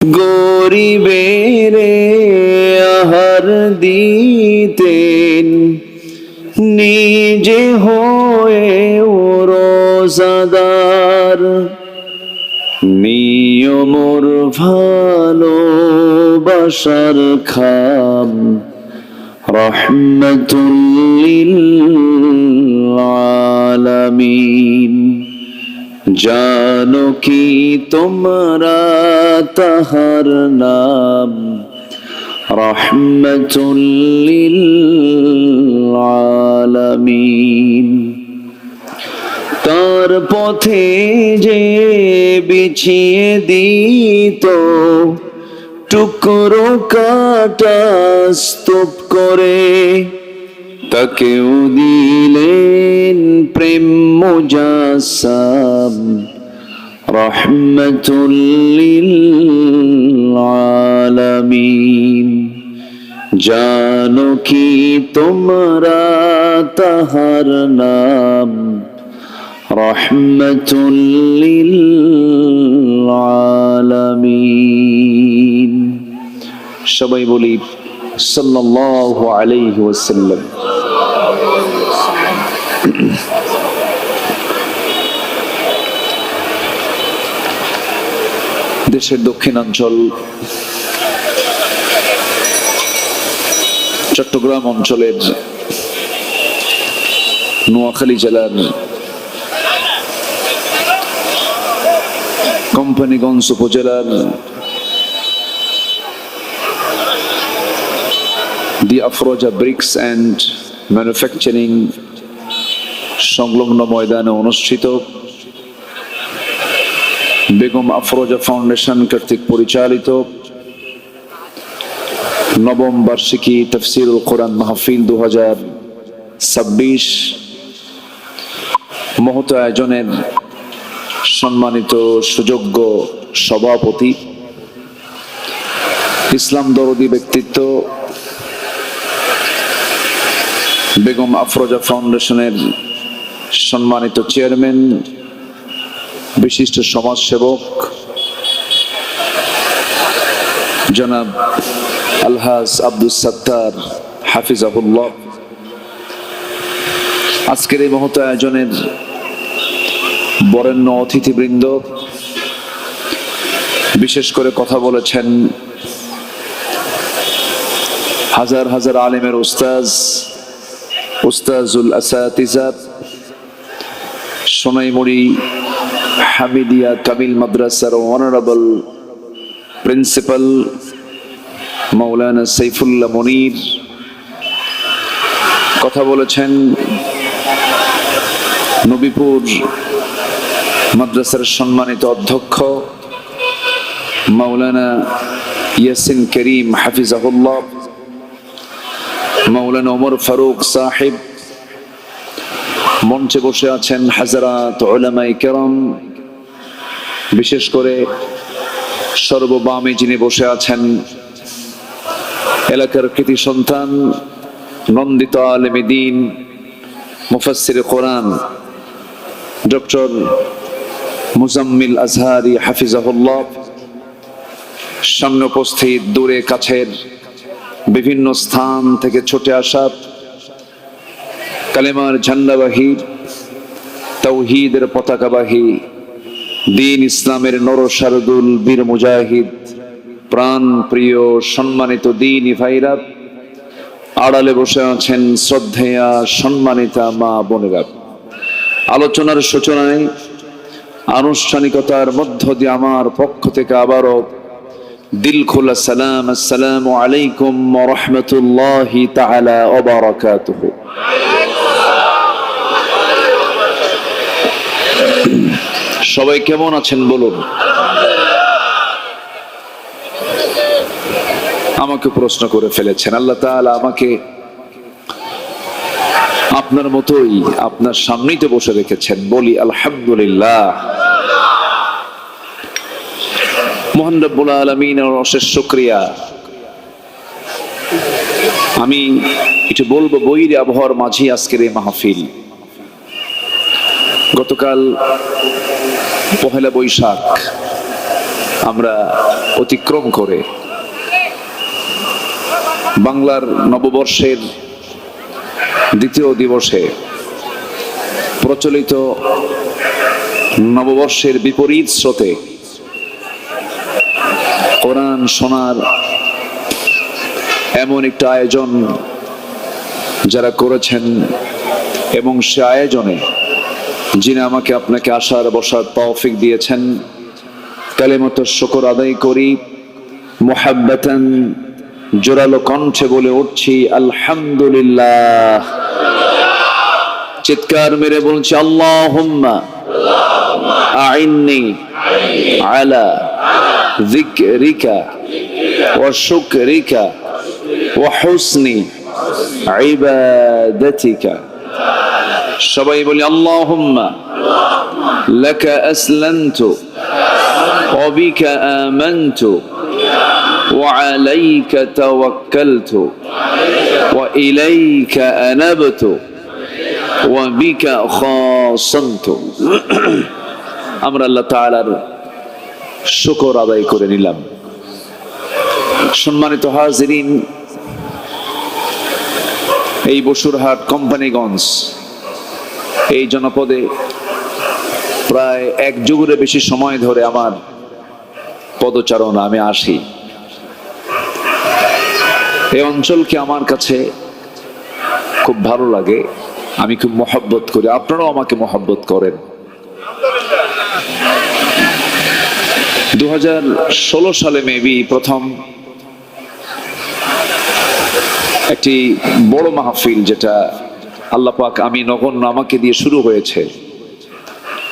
গরিবেরে আহার দিতেন, নিজে হয়ে রোজাদার। নিয়মর ভালোবাসার খাম, রহমতুল লিল আলামিন। জানো কি তোমরা তাহার নাম, রহমতুল লিল আলামিন। তার পথে যে বিছিয়ে দিত টুকরো কাটা স্তূপ করে, তাকেও দিলেন প্রেম মুজাসসাম, রহমতুল লিল আলামিন। জানো কি তোমরা তাহার নাম, রহমতুল লিল আলামিন। সবাই বলি সাল্লাল্লাহু আলাইহি ওয়াসাল্লাম। দেশের দক্ষিণাঞ্চল চট্টগ্রাম অঞ্চলের নোয়াখালী জেলার কোম্পানিগঞ্জ উপজেলার দি আফরোজা ব্রিক্স অ্যান্ড ম্যানুফ্যাকচারিং সংলগ্ন ময়দানে অনুষ্ঠিত বেগম আফরোজা ফাউন্ডেশন কর্তৃক পরিচালিত নবম বার্ষিকী তাফসীরুল কোরআন মাহফিল 2026 মহৎ আয়োজনের সম্মানিত সুযোগ্য সভাপতি, ইসলাম দরদি ব্যক্তিত্ব, বেগম আফরোজা ফাউন্ডেশনের সম্মানিত চেয়ারম্যান, বিশিষ্ট সমাজসেবক জনাব আলহাজ আব্দুস সাত্তার হাফিজাহুল্লাহ, আজকের এই মহৎ আয়োজনের বরেণ্য অতিথিবৃন্দ, বিশেষ করে কথা বলেছেন হাজার হাজার আলেমের উস্তাজুল আসাতিজা, সোনাইমুড়ি হামিদিয়া কামিল মাদ্রাসার অনারেবল প্রিন্সিপাল মাওলানা সাইফুল্লাহ মনির, কথা বলেছেন নবীপুর মাদ্রাসার সম্মানিত অধ্যক্ষ মাওলানা ইয়াসিন করিম হাফিজাহুল্লাহ, মাওলানা ওমর ফারুক সাহেব, মঞ্চে বসে আছেন হাজারাত উলামায়ে কেরাম, বিশেষ করে সর্ববামে যিনি বসে আছেন এলাকার কৃতি সন্তান, নন্দিত আলেমে দ্বীন, মুফাসসিরে কোরআন ডক্টর মুজাম্মিল আজহারি হাফিজাহুল্লাহ, সামনে উপস্থিত দূরে কাছের বিভিন্ন স্থান থেকে ছুটে আসা কালেমার ঝান্ডাবাহী, তাওহীদের পতাকাবাহী, দ্বীন ইসলামের নরসারদুল বীর মুজাহিদ, প্রাণ প্রিয় সম্মানিত দ্বীনি ভাইরা, আড়ালে বসে আছেন শ্রদ্ধেয়া সম্মানিতা মা বোনেরা। আলোচনার সূচনায় আনুষ্ঠানিকতার মধ্য দিয়ে আমার পক্ষ থেকে আবারও দিল খোলা সালাম, আসসালামু আলাইকুম ওয়া রাহমাতুল্লাহি তাআলা ওয়া বারাকাতুহু। সবাই কেমন আছেন বলুন? আমাকে প্রশ্ন করে ফেলেছেন। আল্লাহ তাআলা আমাকে আপনার মতোই আপনার সামনেই তো বসে রেখেছেন, বলি আলহামদুলিল্লাহ। মহান রব্বুল আলামিনের অশেষ শুকরিয়া। আমি একটু বলবো বৈরী আবহাওয়ার মাঝে আজকের এই মাহফিল। গতকাল পহেলা বৈশাখ, আমরা অতিক্রম করে বাংলার নববর্ষের দ্বিতীয় দিবসে প্রচলিত নববর্ষের বিপরীত স্রোতে কোরআন শোনার এমন একটা আয়োজন যারা করেছেন, এবং সে আয়োজনে যিনি আমাকে আপনাকে আসার বসার তৌফিক দিয়েছেন, কালিমাতুশ শুকর আদায় করি, মুহাব্বাতান জোরালো কণ্ঠে বলে উঠছি আলহামদুলিল্লাহ। চিৎকার মেরে বলছি আল্লাহুম্মা আইন্নি আলা যিকরিকা ওয়া শুকরিকা ওয়া হুসনি ইবাদাতিকা। সবাই বলি আল্লাহুম্মা লাকা আসলামতু ওয়া বিকা আমানতু ওয়া আলাইকা তাওয়াক্কালতু ওয়া ইলাইকা আনাবতু ওয়া বিকা খাসামতু। আমরা আল্লাহ তাআলার শুকর আদায় করে নিলাম। সম্মানিত হাজিরিন, এই বসুরহাট কোম্পানিগঞ্জ এই জনপদে প্রায় এক যুগের বেশি সময় ধরে আমার পদচারণা, আমি আসি। এই অঞ্চলকে আমার কাছে খুব ভালো লাগে, আমি খুব মহব্বত করি, আপনারাও আমাকে মহব্বত করেন। 2016 সালে মেবি প্রথম একটি বড় মাহফিল, যেটা আল্লাহ পাক আমি নগণ্য আমাকে দিয়ে শুরু হয়েছে,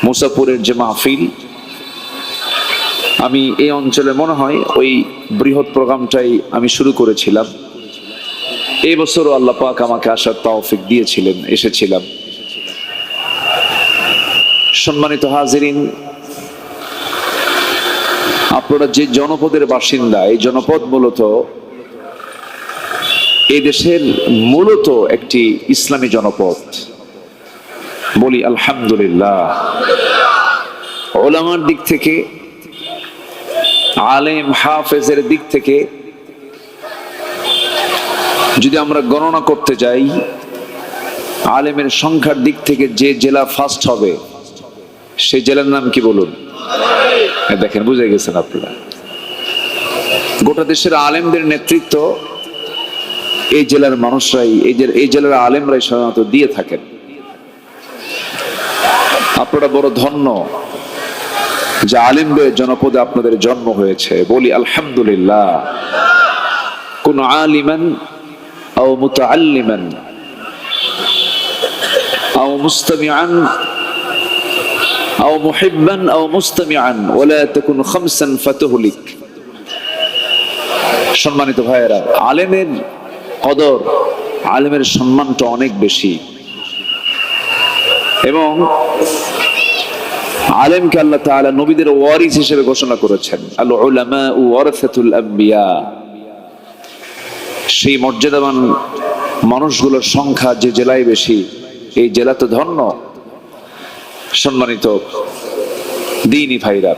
মুসাফুরের যে মাহফিল, আমি এই অঞ্চলে মনে হয় ওই বৃহৎ প্রোগ্রামটাই আমি শুরু করেছিলাম। এই বছরও আল্লাহ পাক আমাকে আসার তৌফিক দিয়েছিলেন, এসেছিলাম। সম্মানিত হাজিরিন, আপনারা যে জনপদের বাসিন্দা, এই জনপদ মূলত এই দেশের মূলত একটি ইসলামী জনপদ, বলি আলহামদুলিল্লাহ। উলামার দিক থেকে, আলেম হাফেজের দিক থেকে যদি আমরা গণনা করতে যাই, আলেমের সংখ্যার দিক থেকে যে জেলা ফার্স্ট হবে সেই জেলার নাম কি বলুন? দেখেন, বুঝে গেছেন আপনারা। গোটা দেশের আলেমদের নেতৃত্ব এই জেলার মানুষরাই, এই জেলার আলেমরাই সাধারণত দিয়ে থাকেন। আপনারা বড় ধন্য যে আলেমদের জনপদে আপনাদের জন্ম হয়েছে, বলি আলহামদুলিল্লাহ। কোন আলিমান আও মুতাআল্লিমান আও মুস্তামিআন আও মুহিব্বান আও মুস্তামিআন ওয়ালা তাকুন খামসান ফাতুহলিক। সম্মানিত ভাইয়েরা, আলেমের কদর, আলেমের সম্মানটা অনেক বেশি, এবং আলেমকে আল্লাহ তাআলা নবীদের ওয়ারিস হিসেবে ঘোষণা করেছেন, আল উলামা ওয়ারাসাতুল আম্বিয়া। সেই মর্যাদাবান মানুষগুলোর সংখ্যা যে জেলায় বেশি, এই জেলা তো ধন্য। সম্মানিত দ্বীনি ভাইরা,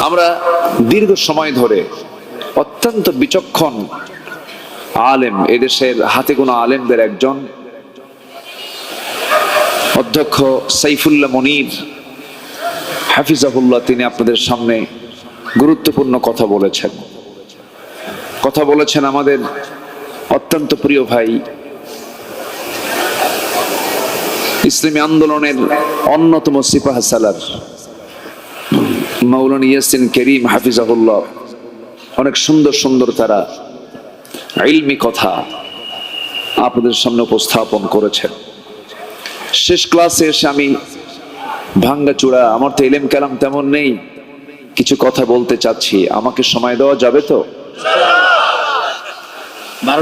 আমরা দীর্ঘ সময় ধরে অত্যন্ত বিচক্ষণ আলেম, এদেশের হাতে গোনা আলেমদের একজন অধ্যক্ষ সাইফুল্লাহ মনির হাফিজাহুল্লাহ, তিনি আপনাদের সামনে গুরুত্বপূর্ণ কথা বলেছেন। আমাদের অত্যন্ত প্রিয় ভাই, ইসলামী আন্দোলনের অন্যতম সিপাহসালার মাওলানা ইয়াসিন করিম হাফিজাহুল্লাহ অনেক সুন্দর সুন্দর তারা ইলমি কথা আপনাদের সামনে উপস্থাপন করেছেন। শেষ ক্লাসে এসে আমি ভাঙ্গাচূড়া, আমার তো ইলম কালাম তেমন নেই, কিছু কথা বলতে চাচ্ছি, আমাকে সময় দেওয়া যাবে তো?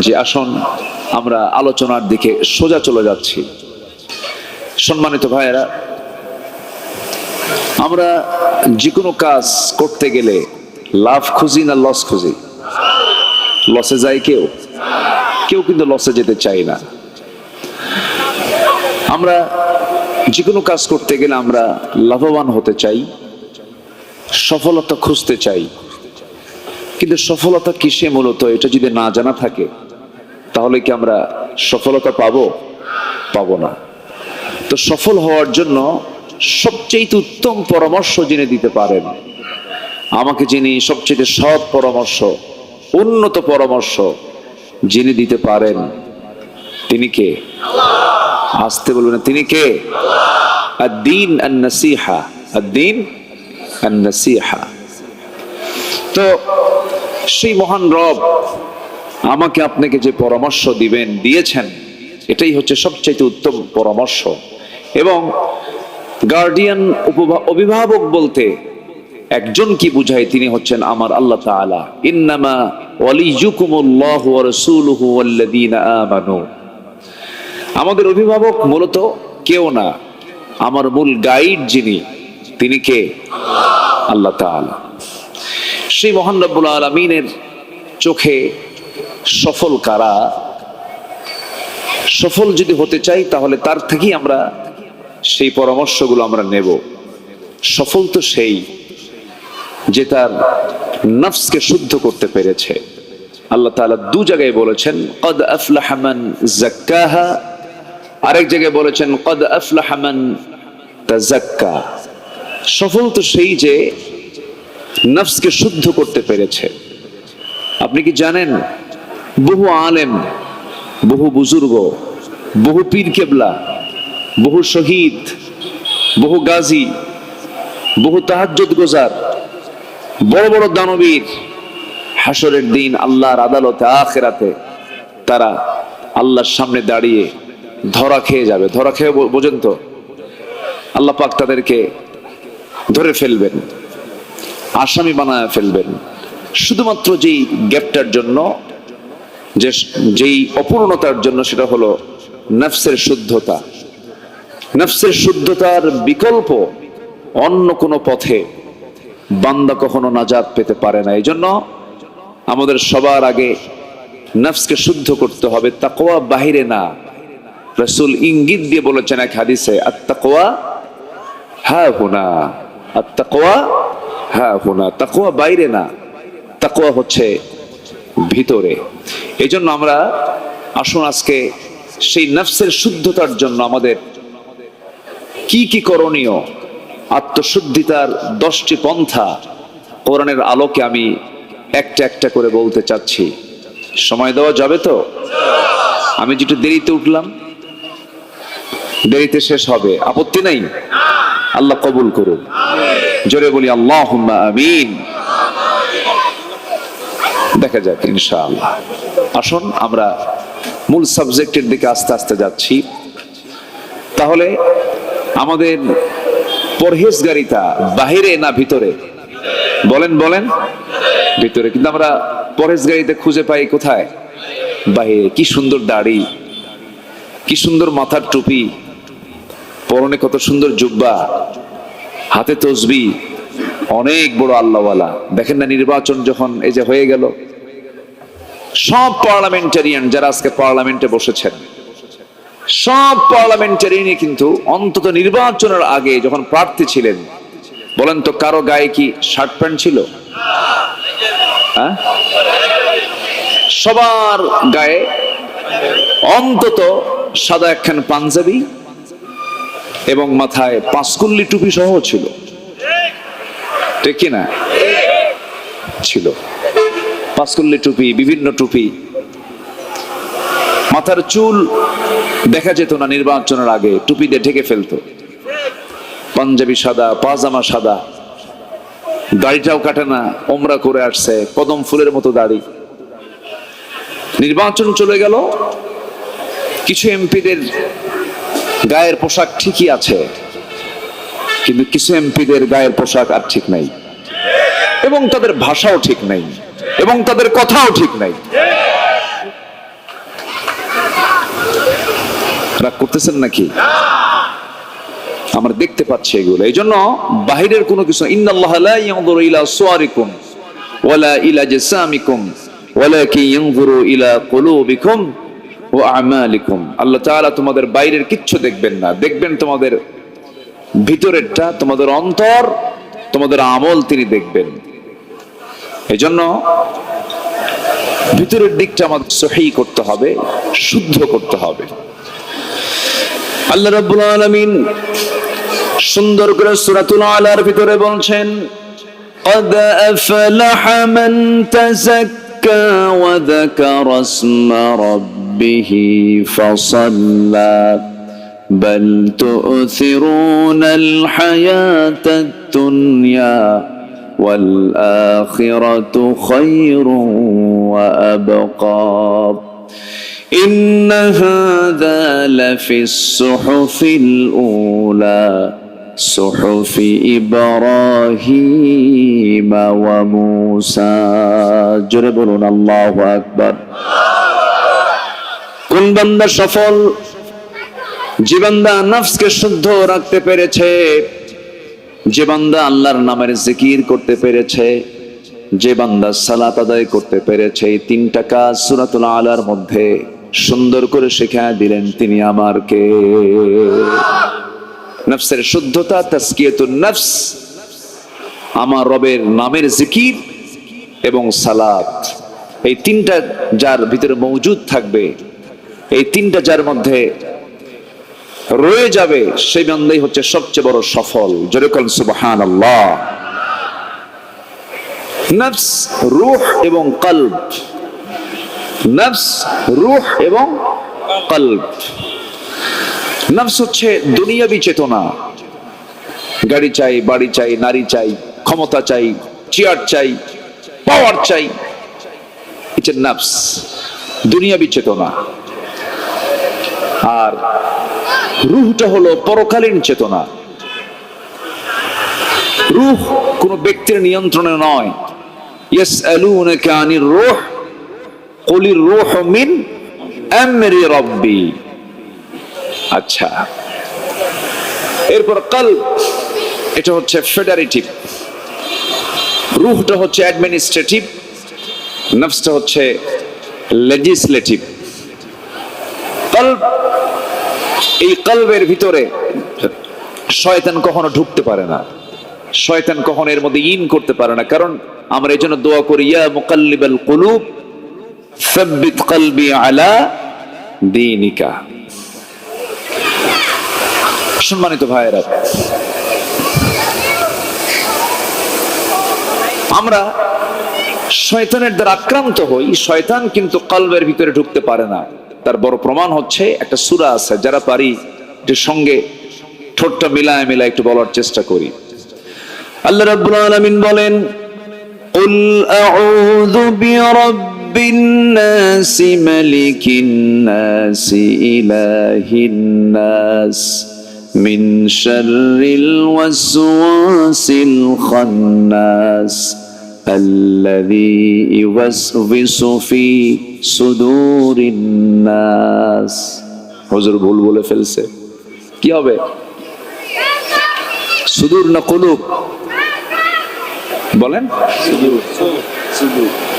যে আসুন আমরা আলোচনার দিকে সোজা চলে যাচ্ছি। সম্মানিত ভাইয়েরা, আমরা যে কোনো কাজ করতে গেলে লাভ খুঁজি না লস খুঁজি? লসে যায় কেউ কিন্তু লসে যেতে চাই না। আমরা যে কোনো কাজ করতে গেলে আমরা লাভবান হতে চাই, সফলতা খুঁজতে চাই, কিন্তু সফলতা কিসে মূলত এটা যদি না জানা থাকে তাহলে কি আমরা সফলতা পাবো? পাবো না। তো সফল হওয়ার জন্য সবচেয়ে উত্তম পরামর্শ যিনি দিতে পারেন, আমাকে যিনি সবচেয়ে সৎ পরামর্শ, উন্নত পরামর্শ যিনি দিতে পারেন, তিনি কে? আসতে বলবেন, তিনি কে? আদ-দীন আন-নাসিহা, আদ-দীন আন-নাসিহা। তো সেই মহান রব আমাকে আপনাকে যে পরামর্শ দিয়েছেন, এটাই হচ্ছে সবচেয়ে উত্তম পরামর্শ। এবং গার্ডিয়ান, অভিভাবক বলতে একজন কি বুঝায়, তিনি হচ্ছেন আমার আল্লাহ তাআলা। ইন্নামা ওয়ালিয়ুকুমুল্লাহু ওয়া রাসূলুহু ওয়াল্লাযীনা আমানু। আমাদের অভিভাবক মূলত কেউ না, আমার মূল গাইড যিনি, তিনি কে? আল্লাহ তাআলা। সেই মহান রব্বুল আলামিনের চোখে সফল কারা? সফল যদি হতে চাই তাহলে তার থেকেই আমরা সেই পরামর্শগুলো আমরা নেব। সফল তো সেই যে তার নফসকে শুদ্ধ করতে পেরেছে। আল্লাহ তাআলা দু জায়গায় বলেছেন কদ আফলাহা মান যাক্কাহা, আরেক জায়গায় বলেছেন কদ আফলাহা মান তাযাক্কা। সফল তো সেই যে নফসকে শুদ্ধ করতে পেরেছে। আপনি কি জানেন বহু আলেম, বহু বুজুর্গ, বহু পীর কেবলা, বহু শহীদ, বহু গাজী, বহু তাহাজ্জুদ গোজার, বড় বড় দানবীর হাসরের দিন আল্লাহর আদালতে আখিরাতে তারা আল্লাহর সামনে দাঁড়িয়ে ধরা খেয়ে যাবে। ধরা খেয়ে বোঝেন তো? আল্লাহ পাক তাদেরকে ধরে ফেলবেন, আসামি বানায় ফেলবেন, শুধুমাত্র যেই গ্যাপটার জন্য, যেই অপূর্ণতার জন্য, সেটা হলো নফসের শুদ্ধতা। নফসের শুদ্ধতার বিকল্প অন্য কোনো পথে বান্দা কখনো নাজাত পেতে পারে না। এই জন্য আমাদের সবার আগে নফসকে শুদ্ধ করতে হবে, তাকওয়া বাহিরে না। রাসূল ইঙ্গিত দিয়ে বলেছেন এক হাদিসে, আত-তাকওয়া হা হুনা, আত-তাকওয়া হা হুনা। তাকওয়া বাইরে না, তাকওয়া হচ্ছে ভিতরে। এই জন্য আমরা আসুন আজকে সেই নফসের শুদ্ধতার জন্য আমাদের কি কি করণীয়, আত্মশুদ্ধিতার 10টি পন্থা কোরআনের আলোকে আমি একটা একটা করে বলতে চাচ্ছি। সময় দেওয়া যাবে তো? আমি যেটা দেরিতে উঠলাম, দেরিতে শেষ হবে, আপত্তি নাই? আল্লাহ কবুল করুন। জোরে বলি আল্লাহুম্মা আমিন। দেখা যাক ইনশাআল্লাহ। আসুন আমরা মূল সাবজেক্টের দিকে আস্তে আস্তে যাচ্ছি। তাহলে আমাদের পরহেজগারিতা বাহিরে না ভিতরে? বলেন বলেন। ভিতরে। কিন্তু আমরা পরহেজগারিতা খুঁজে পাই কোথায়? বাহিরে। কি সুন্দর দাড়ি, কি সুন্দর মাথার টুপি, পরনে কত সুন্দর জুব্বা, হাতে তসবিহ, অনেক বড় আল্লাহওয়ালা। দেখেন না নির্বাচন যখন এই যে হয়ে গেল, সব পার্লামেন্টারিয়ান যারা আজকে পার্লামেন্টে বসেছেন, সব পার্লামেন্টারিয়ানই কিন্তু অন্তত নির্বাচনের আগে যখন প্রার্থী ছিলেন, বলেন তো কারো গায়ে কি শার্ট প্যান্ট ছিল? হ্যাঁ, সবার গায়ে অন্তত সাদা একখান পাঞ্জাবি এবং মাথায় পাঁচকুল্লি টুপি সহ ছিল, ঠিক কিনা? ছিল পাঁচকুল্লি টুপি, বিভিন্ন টুপি। মাথার চুল দেখা যেত না নির্বাচনের আগে, টুপি দিয়ে ঢেকে ফেলতো। পাঞ্জাবি সাদা, পাজামা সাদা, দাড়িটাও কাটে না, ওমরা করে আসছে, কদম ফুলের মতো দাড়ি। নির্বাচন চলে গেল, কিছু এমপিদের গায়ের পোশাক ঠিকই আছে, কিন্তু কিছু এমপিদের গায়ের পোশাক আর ঠিক নাই, এবং তাদের ভাষাও ঠিক নাই, এবং তাদের কথাও ঠিক নাই। রাগ করতেছেন নাকি? আমরা দেখতে পাচ্ছি এগুলো। এই জন্য বাহিরের কোনো কিছু, ইন্নাল্লাহা লা ইয়ানজুরু ইলা সুওয়ারিকুম ওয়ালা ইলা জাসামিকুম ওয়ালাকিন ইয়ানজুরু ইলা কুলুবিকুম ওয়া আমালিকুম। আল্লাহ তাআলা তোমাদের বাইরের কিচ্ছু দেখবেন না, দেখবেন তোমাদের ভিতরেরটা, তোমাদের অন্তর, তোমাদের আমল তিনি দেখবেন। এজন্য ভিতরের দিকটা আমাদের সহিহ করতে হবে, শুদ্ধ করতে হবে। আল্লাহ রাব্বুল আলামিন সুন্দর করে সূরাতুল আলার ভিতরে বলছেন, قد أفلح من تزكى وذكر اسم ربه فصلى بل تؤثرون الحياة الدنيا والآخرة خير وأبقى إن هذا لفي الصحف الأولى صحف إبراهيم وموسى جربون الله أكبر কোন বান্দা সফল? যে বান্দা নফসকে শুদ্ধ রাখতে পেরেছে, যে বান্দা আল্লাহর নামের জিকির করতে পেরেছে, যে বান্দা সালাত আদায় করতে পেরেছে। এই তিনটা কাজ সূরাতুল আলার মধ্যে সুন্দর করে শিখিয়ে দিলেন তিনি আমার কে। নফসের শুদ্ধতা, তাজকিয়াতুন নফস, আমার রবের নামের জিকির এবং সালাত, এই তিনটা যার ভিতরে মওজুদ থাকবে, এই তিনটা যার মধ্যে রয়ে যাবে, সেই বান্দাই হচ্ছে সবচেয়ে বড় সফল। জোরে বলেন সুবহানাল্লাহ। নফস, রূহ এবং কলব, নফস, রূহ এবং কলব। নফস হচ্ছে দুনিয়াবি চেতনা, গাড়ি চাই, বাড়ি চাই, নারী চাই, ক্ষমতা চাই, চেয়ার চাই, পাওয়ার চাই, এটা নফস, দুনিয়াবি চেতনা। আর রূহটা হলো পরকালীন চেতনা। রূহ কোন ব্যক্তির নিয়ন্ত্রণে নয়। ইয়াসআলুনাকা আনির রূহ কুলির রূহু মিন আমরি রাব্বি। আচ্ছা, এরপর কলব, এটা হচ্ছে ফেডারেটিভ, রূহটা হচ্ছে অ্যাডমিনিস্ট্রেটিভ, নফসটা হচ্ছে লেজিসলেটিভ। কলব, এই কলবের ভিতরে শয়তান কখনো ঢুকতে পারে না, শয়তান কখনো এর মধ্যে ইন করতে পারে না। কারণ আমরা এই জন্য দোয়া করি, ইয়া মুকাল্লিবাল কুলুব সাব্বিত কলবি আলা দীনিকা। সম্মানিত ভাইয়েরা, আমরা শয়তানের দ্বারা আক্রান্ত হই, শয়তান কিন্তু কলবের ভিতরে ঢুকতে পারে না। তার বড় প্রমাণ হচ্ছে একটা সূরা আছে, যারা পারি এর সঙ্গে ঠোঁটটা মিলায় মিলায় একটু বলার চেষ্টা করি। আল্লাহ রাব্বুল আলামিন বলেন, কুল আউযু বিরাব্বিন নাস মালিকিন নাস ইলাহিন নাস মিন শাররিল ওয়াসওয়াসিল খান্নাস الذي يوسوس في صدور الناس। হুজুর ভুল বলে ফেলছে, কি হবে? সুদূর না কুলুব? বলেন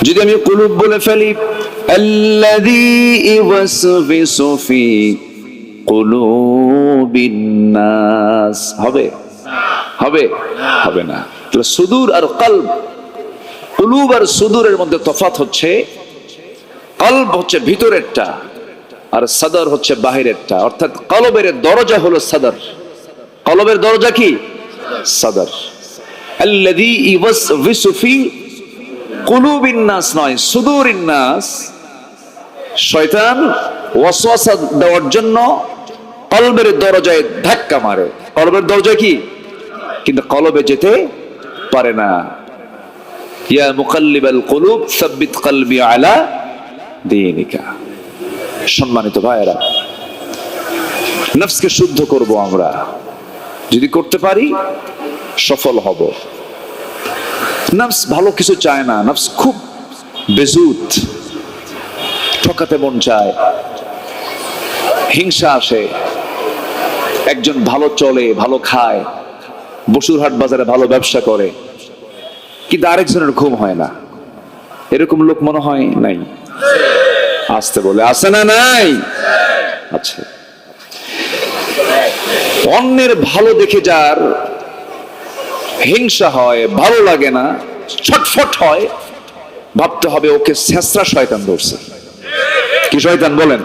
যদি আমি কুলুব বলে ফেলি, الذي يوسوس في قلوب الناس, হবে? হবে? হবে না। তাহলে সুদূর আর কলব, কুলুব আর সুদূরের মধ্যে তফাৎ হচ্ছে, কলব হচ্ছে ভিতরেরটা আর সদর হচ্ছে বাহিরেরটা। অর্থাৎ কলবের দরজা হলো সদর, কলবের দরজা কি? সদর। আল্লাযী ইউওয়াসওয়িসু ফি কুলুবিন নাস নয়, সুদুরিন নাস। শয়তান ওয়াসওয়াসা দেওয়ার জন্য কলবের দরজায় ধাক্কা মারে, কলবের দরজা কি? কিন্তু কলবে যেতে পারে না। ইয়া মুকাল্লিবাল কুলুব সাব্বিত কলবি আলা দীনিকা। সম্মানিত ভাইয়েরা, নফসকে শুদ্ধ করব আমরা, যদি করতে পারি সফল হব। নফস ভালো কিছু চায় না, নফস খুব বেজুত, ঠকাতে মন চায়, হিংসা আসে। একজন ভালো চলে, ভালো খায়, বসুরহাট বাজারে ভালো ব্যবসা করে, কিন্তু আরেকজনের ঘুম হয় না। এরকম লোক মনে হয় নাই? আসতে বলে আছে না নাই? আচ্ছা, অন্যের ভালো দেখে যার হিংসা হয়, ভালো লাগে না, ছটফট হয়, ভাবতে হবে ওকে ছেঁচড়া শয়তান ধরছে। কি শয়তান বলেন?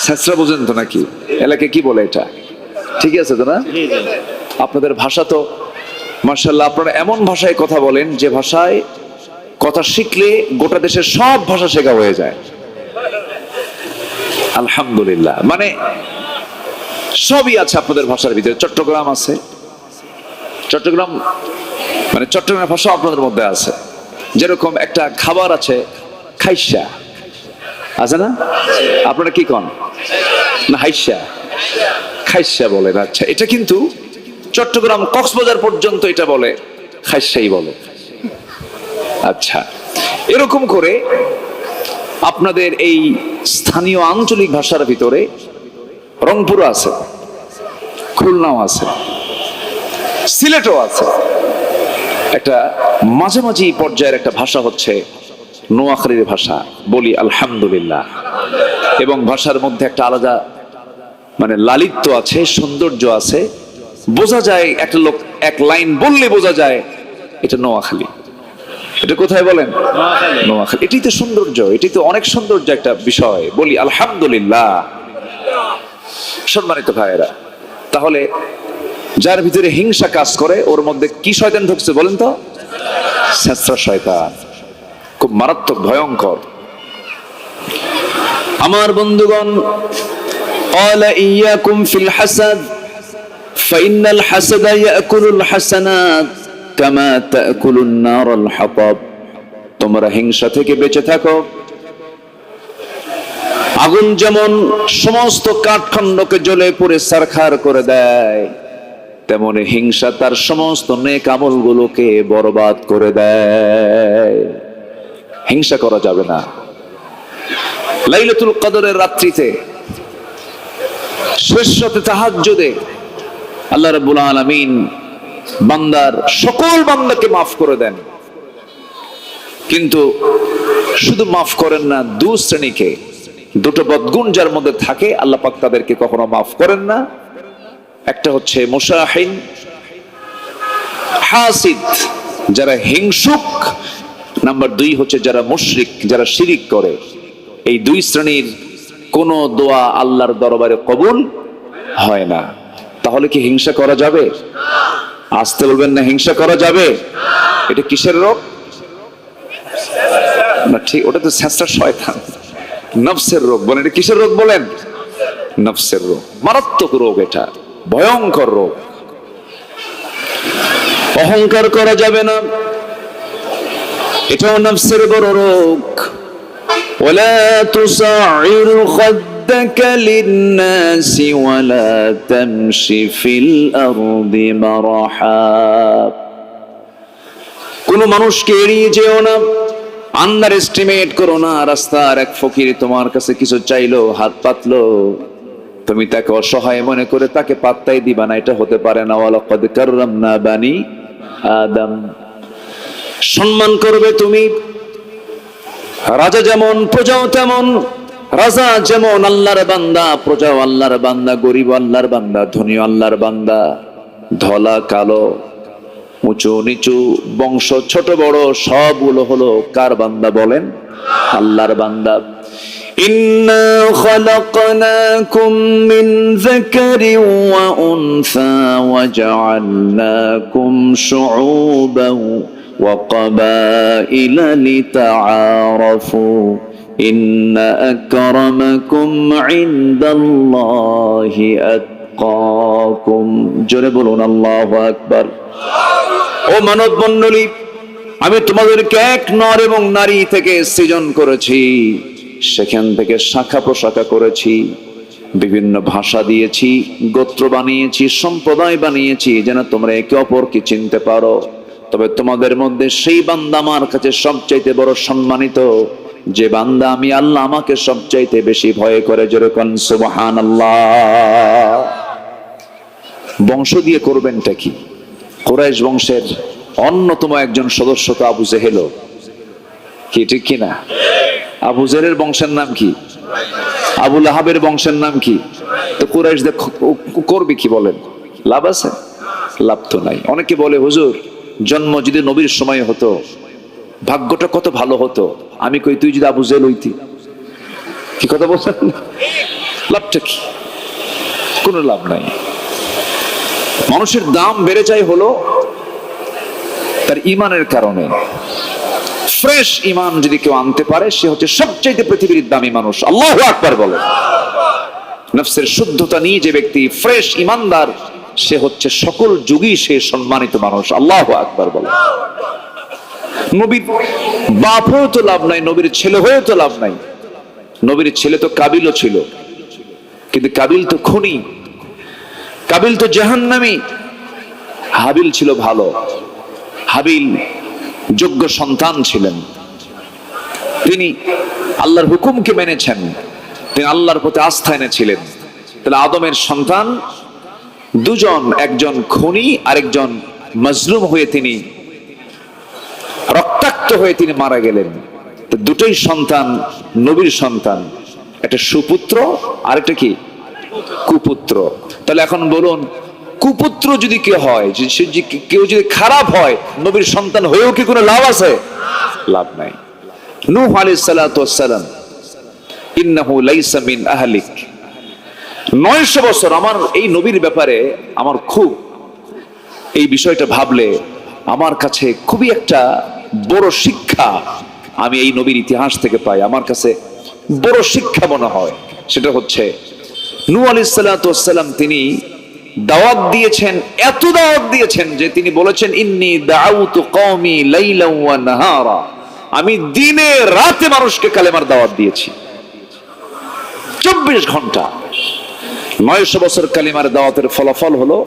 ছেঁচড়া বুঝেন তো নাকি? এলাকায় কি বলে এটা? ঠিক আছে তো না? আপনাদের ভাষা তো মাশাআল্লাহ, আপনারা এমন ভাষায় কথা বলেন যে ভাষায় কথা শিখলে গোটা দেশের সব ভাষা শেখা হয়ে যায়। আলহামদুলিল্লাহ, মানে সবই আছে আপনাদের ভাষার ভিতরে। চট্টগ্রাম আছে, চট্টগ্রাম মানে চট্টগ্রামের ভাষা আপনাদের মধ্যে আছে। যেরকম একটা খাবার আছে খাইসা, আছে না? আপনারা কি কন? না হাইসা, খাইসা বলেন। আচ্ছা, এটা কিন্তু চট্টগ্রাম কক্সবাজার পর্যন্ত এটা বলে, খাইসাই বলে। আচ্ছা, এরকম করে আপনাদের এই স্থানীয় আঞ্চলিক ভাষার ভিতরে রংপুরও আছে, খুলনাও আছে, সিলেটও আছে। একটা মাঝামাঝি পর্যায়ের একটা ভাষা হচ্ছে নোয়াখালীর ভাষা, বলি আলহামদুলিল্লাহ। এবং ভাষার মধ্যে একটা আলাদা মানে লালিত্য আছে, সৌন্দর্য আছে। বোঝা যায় একটা লোক এক লাইন বললে বোঝা যায় এটা নোয়াখালী। এটা কোথায় বলেন? নোয়াখালী। এটাই তো সৌন্দর্য, এটাই তো অনেক সৌন্দর্য একটা বিষয়, বলি আলহামদুলিল্লাহ। সম্মানিত ভাইয়েরা, তাহলে যার ভিতরে হিংসা কাজ করে ওর মধ্যে কি শয়তান ঢুকছে বলেন তো? ছেঁচড়া শয়তান, খুব মারাত্মক, ভয়ঙ্কর। আমার বন্ধুগণ, ক্বালা ইয়াকুম ফিল হাসাদ ফাইন্নাল হাসাদা ইয়াকুলুল হাসানাত কামা তাকুলুন নারুল হাতাব। তোমরা হিংসা থেকে বেঁচে থাকো। আগুন যেমন সমস্ত কাঠখণ্ডকে জ্বলে পুড়ে ছারখার করে দেয়, তেমনি হিংসা তার সমস্ত নেক আমলগুলোকে বরবাদ করে দেয়। হিংসা করা যাবে না। লাইলাতুল কদরের রাত্রিতে শেষ রাতে তাহাজ্জুদে আল্লাহ রাব্বুল আলামিন বান্দার সকল বান্দাকে মাফ করে দেন, কিন্তু শুধু মাফ করেন না, দু শ্রেণীকে, দুটো বদগুণ যার মধ্যে থাকে আল্লাহ পাক তাদেরকে কখনো মাফ করেন না। একটা হচ্ছে মুশাহিন, হাসিদ, যারা হিংসুক। নাম্বার দুই হচ্ছে যারা মুশরিক, যারা শিরিক করে। এই দুই শ্রেণীর কোন দোয়া আল্লাহর দরবারে কবুল হয় না। তাহলে কি হিংসা করা যাবে? আসতে বলবেন না, হিংসা করা যাবে? এটা কিসের রোগ? না ঠিক, ওটা তো ছেঁচড়া শয়তান, নফসের রোগ বলেন। এটা কিসের রোগ বলেন? নফসের রোগ, মারাত্মক রোগ, এটা ভয়ঙ্কর রোগ। অহংকার করা যাবে না, এটাও নফসের বড় রোগ। ওয়ালা তুসাইর খাদ্দাকা লিন-নাসি ওয়ালা তামশি ফিল আরদি মারহা। কোন মানুষকে এড়িয়ে যেও না, আন্ডার এস্টিমেট করো না। রাস্তার এক ফকির তোমার কাছে কিছু চাইলো, হাত পাতলো, তুমি তাকে অসহায় মনে করে তাকে পাত্তাই দিবা না, এটা হতে পারে না। ওয়ালাকাদ কাররামনা বানি আদম, সম্মান করবে তুমি। রাজা যেমন প্রজাও তেমন, রাজা যেমন আল্লাহর বান্দা, প্রজাও আল্লাহর বান্দা, গরিব আল্লাহর বান্দা, ধনী আল্লাহর বান্দা, ধলা কালো, উঁচু নিচু, বংশ ছোট বড়, সবগুলো হলো কার বান্দা বলেন? আল্লাহর বান্দা। ইন্না খালাকনাকুম মিন যাকারিন ওয়া উনসা ওয়া জাআলনাকুম শুউবান ওয়া ক্বাবাইলা লিতাআরাফু ইন্না আকরামাকুম ইনদাল্লাহি আতকাকুম। জোরে বলুন আল্লাহু আকবার। ও মানব মণ্ডলী, আমি তোমাদেরকে এক নর এবং নারী থেকে সৃজন করেছি, সেখান থেকে শাখা প্রশাখা করেছি, বিভিন্ন ভাষা দিয়েছি, গোত্র বানিয়েছি, সম্প্রদায় বানিয়েছি, যেন তোমরা একে অপরকে চিনতে পারো। তবে তোমাদের মধ্যে সেই বান্দা আমার কাছে সবচাইতে বড় সম্মানিত, যে বান্দা আমি আল্লাহ আমাকে সবচাইতে বেশি ভয় করে। যেরকম সুবহানাল্লাহ। বংশ দিয়ে করবেনটা কি? কুরাইশ বংশের অন্যতম একজন সদস্য তো আবু জেহেল, কি ঠিক কিনা? আবু জেহেলের বংশের নাম কি? আবু লাহাবের বংশের নাম কি? তো কুরাইশ করবে কি বলেন? লাভ আছে? লাভ তো নাই। অনেকে বলে হুজুর জন্ম যদি নবীর সময় হতো ভাগ্যটা কত ভালো হতো। আমি কই তুই যদি আবু জেহেল হইতি। কি কথা বলছেন? লাভটা কি? কোনো লাভ নাই। মানুষের দাম বেড়ে যায় হলো তার ইমানের কারণে। ফ্রেশ ইমান যদি কেউ আনতে পারে সে হচ্ছে সবচেয়ে পৃথিবীর দামি মানুষ। আল্লাহু আকবার বলেন। নফসের শুদ্ধতা নিয়ে যে ব্যক্তি ফ্রেশ ইমানদার সে হচ্ছে সকল যুগই সে সম্মানিত মানুষ। আল্লাহু আকবার বলেন। নবীর বাপ হয়েও তো লাভ নাই, নবীর ছেলে হয়েও তো লাভ নাই। নবীর ছেলে তো কাবিলও ছিল, কিন্তু কাবিল তো খুনি, কাবিল তো জাহান্নামী। হাবিল ছিল ভালো, হাবিল যোগ্য সন্তান ছিলেন। তিনি আল্লাহর হুকুমকে মেনেছেন, তিনি আল্লাহর প্রতি আস্থা এনেছিলেন। তাহলে আদমের সন্তান দুজন, একজন খুনি আরেকজন মজলুম হয়ে তিনি রক্তাক্ত হয়ে তিনি মারা গেলেন। দুটোই সন্তান নবীর সন্তান, একটা সুপুত্র আর একটা কি কুপুত্র। তাহলে এখন বলুন কুপুত্র যদি কেউ হয়, কেউ যদি খারাপ হয়, নবীর সন্তান হয়েও কি কোনো লাভ আছে? লাভ নাই। নূহ আলাইহিস সালাতু ওয়াস সালাম, ইন্নাহু লাইসা মিন আহলিক। 900 বছর আমার এই নবীর ব্যাপারে আমার খুব এই বিষয়টা ভাবলে আমার কাছে খুবই একটা বড় শিক্ষা আমি এই নবীর ইতিহাস থেকে পাই। আমার কাছে বড় শিক্ষা মনে হয়। সেটা হচ্ছে নূহ আলাইহিস সালাতু ওয়াস সালাম তিনি দাওয়াত দিয়েছেন, এত দাওয়াত দিয়েছেন যে তিনি বলেছেন ইন্নী দাউতু কওমি লাইলান ওয়া নাহারা। আমি দিনে রাতে মানুষকে কালেমার দাওয়াত দিয়েছি 24 ঘন্টা। 900 বছর কালেমার দাওয়াতের ফলাফল হলো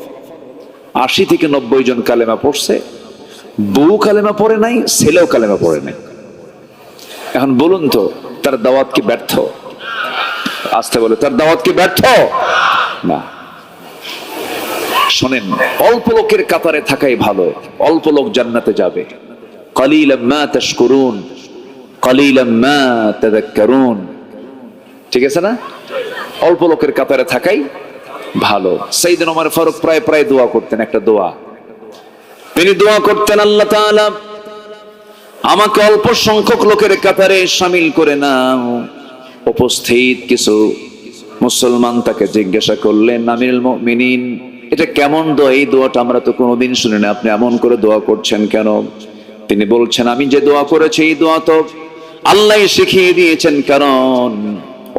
80 থেকে 90 জন কালেমা পড়ছে। বউ কালেমা পড়ে নাই, ছেলেও কালেমা পড়ে নাই। এখন বলুন তো তার দাওয়াত কি ব্যর্থ? আসতে বলে তার দাওয়াত কি ব্যর্থ? না। শোনেন, অল্প লোকের কাতারে থাকাই ভালো, অল্প লোক জান্নাতে যাবে। কালিলাম মা তাশকুরুন কালিলাম মা তাযাক্কারুন। ঠিক আছে না? অল্প লোকের কাতারে থাকাই ভালো। সাইয়েদনা ওমর ফারুক প্রায় প্রায় দোয়া করতেন, একটা দোয়া তিনি দোয়া করতেন, আল্লাহ তাআলা আমাকে অল্প সংখ্যক লোকের কাতারে শামিল করে নাও। উপস্থিত কিছু মুসলমান তাকে জিজ্ঞাসা করলেন, আমিরুল মুমিনিন এটা কেমন দোয়া? এই দোয়াটা আমরা তো কোনোদিন শুনিনি, আপনি এমন করে দোয়া করছেন কেন? তিনি বলছেন, আমি যে দোয়া করেছি এই দোয়া তো আল্লাহ শিখিয়ে দিয়েছেন, কারণ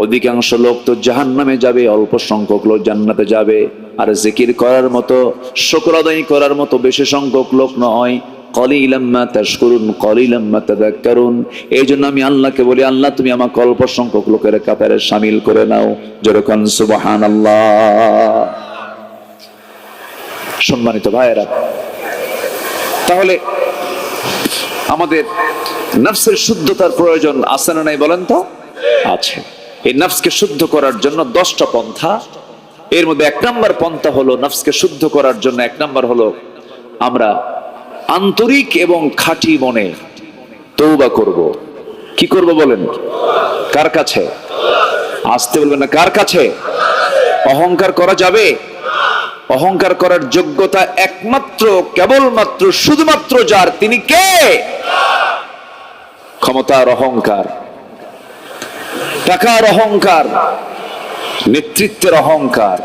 অধিকাংশ লোক তো জাহান্নামে যাবে, অল্প সংখ্যক লোক জান্নাতে যাবে। আর জিকির করার মতো, শুকর আদায় করার মতো বেশি সংখ্যক লোক নয়। কালিলাম মা তাশকুরুন কালিলাম মা তাযাক্কারুন। এই জন্য আমি আল্লাহকে বলি, আল্লাহ তুমি আমাকে অল্প সংখ্যক লোকের কাতারে শামিল করে নাও। যেরকম সুবহানাল্লাহ। সম্মানিত ভাইয়েরা, তাহলে আমাদের নফসের শুদ্ধতার প্রয়োজন আছে না নাই বলেন তো? আছে। এই নফসকে শুদ্ধ করার জন্য 10টা পন্থা। এর মধ্যে 1 নম্বর পন্থা হলো নফসকে শুদ্ধ করার জন্য 1 নম্বর হলো আমরা আন্তরিক এবং খাঁটি মনে তওবা করব। কি করব বলেন? কার কাছে? আসতে বলবেন না, কার কাছে? অহংকার করা যাবে? অহংকার করার যোগ্যতা একমাত্র কেবলমাত্র শুধুমাত্র যার, তিনি কে? ক্ষমতার অহংকার, টাকার অহংকার, নেতৃত্বের অহংকার।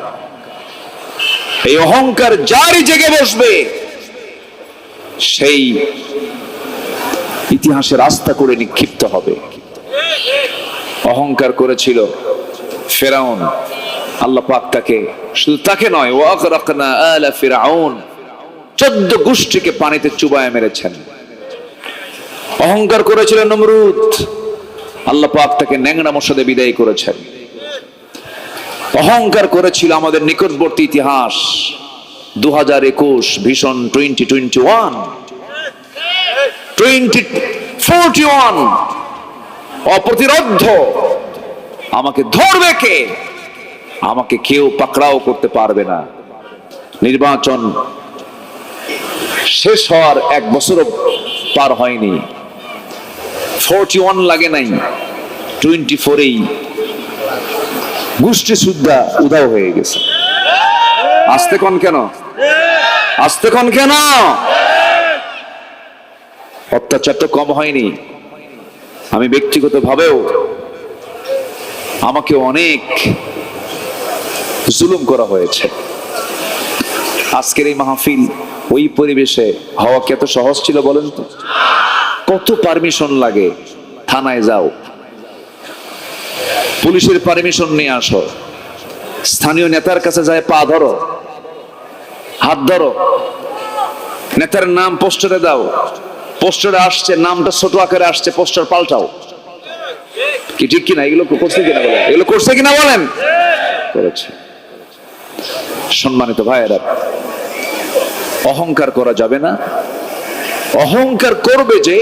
এই অহংকার যারই জেগে বসবে সেই ইতিহাসের রাস্তা করে নিক্ষিপ্ত হবে। অহংকার করেছিল ফেরাউন, আল্লাহ পাক তাকে, শুধু তাকে নয়, ওয়াগরাকনা আলা ফিরআউন, 14 গোষ্ঠীকে পানিতে চুবায় মেরেছেন। অহংকার করেছিল নমরুদ, আল্লাহ পাক তাকে ন্যাংরা মশাদে বিদায় করেছেন। অহংকার করেছিল আমাদের নিকটবর্তী ইতিহাস 2021 ভীষণ 2041 অপ্রতিরোধ্য। আমাকে ধরবে কে? আমাকে কেউ পাকড়াও করতে পারবে না। নির্বাচন শেষ হওয়ার 1 বছরও পার হয়নি, 41 লাগে নাই, 24এই গোষ্ঠী সুদ্ধা উধাও হয়ে গেছে। আসতে কোন কেন? আস্তে কোন কেন? অত্যাচার তো কম হয়নি। আমি ব্যক্তিগত ভাবেও আমাকে অনেক জুলুম করা হয়েছে। আজকের এই মাহফিল ওই পরিবেশে হওয়া কি এত সহজ ছিল বলেন তো? কত পারমিশন লাগে, থানায় যাও, পুলিশের পারমিশন নিয়ে আসো, স্থানীয় নেতার কাছে যায় পা ধরো, হাত ধরো, নেতার নাম পোস্টারে দাও, পোস্টারে আসছে নামটা ছোট আকারে আসছে, পোস্টার পাল্টাও। কি ঠিক কিনা? এগুলো করছে কিনা বলেন? এগুলো করছে কিনা বলেন? করেছে। সম্মানিত ভাইয়েরা, অহংকার করা যাবে না। অহংকার করবে যে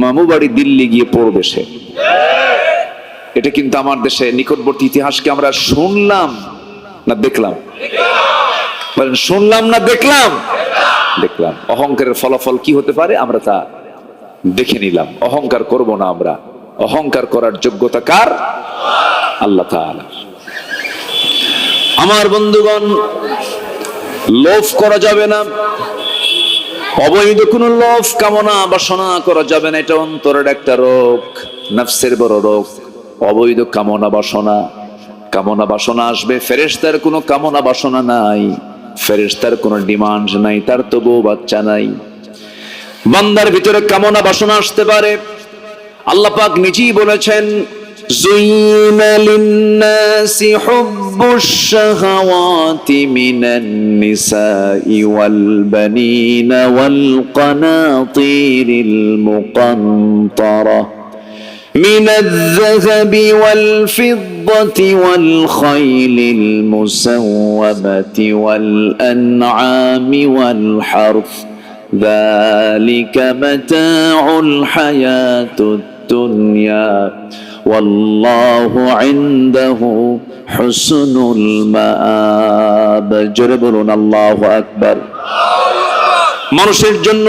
মামু বাড়ি দিল্লি গিয়ে পড়বে সে, এটা কিন্তু আমার দেশে নিকটবর্তী ইতিহাসকে আমরা শুনলাম না দেখলাম? বলেন শুনলাম না দেখলাম? দেখলাম। অহংকারের ফলাফল কি হতে পারে আমরা তা দেখে নিলাম। অহংকার করব না আমরা। অহংকার করার যোগ্যতা কার? আল্লাহ তাআলা। আমার বন্ধুগণ, লোভ করা যাবে না। অবৈধ কোনো লোভ কামনা বাসনা করা যাবে না। এটা অন্তরের একটা রোগ, নফসের বড় রোগ। অবৈধ কামনা বাসনা, কামনা বাসনা আসবে। ফেরেশতার কোনো কামনা বাসনা নাই, ফেরেশতার কোনো ডিমান্ড নাই, তার তো বউ বাচ্চা নাই। বান্দার ভিতরে কামনা বাসনা আসতে পারে। আল্লাহ পাক নিজেই বলেছেন, زين للناس حب الشهوات من النساء والبنين والقناطير المقنطرة من الذهب والفضة والخيل المسومة والأنعام والحرث ذلك متاع الحياة الدنيا والله عنده حسن المآب। জোরে বলুন আল্লাহু আকবার। মানুষের জন্য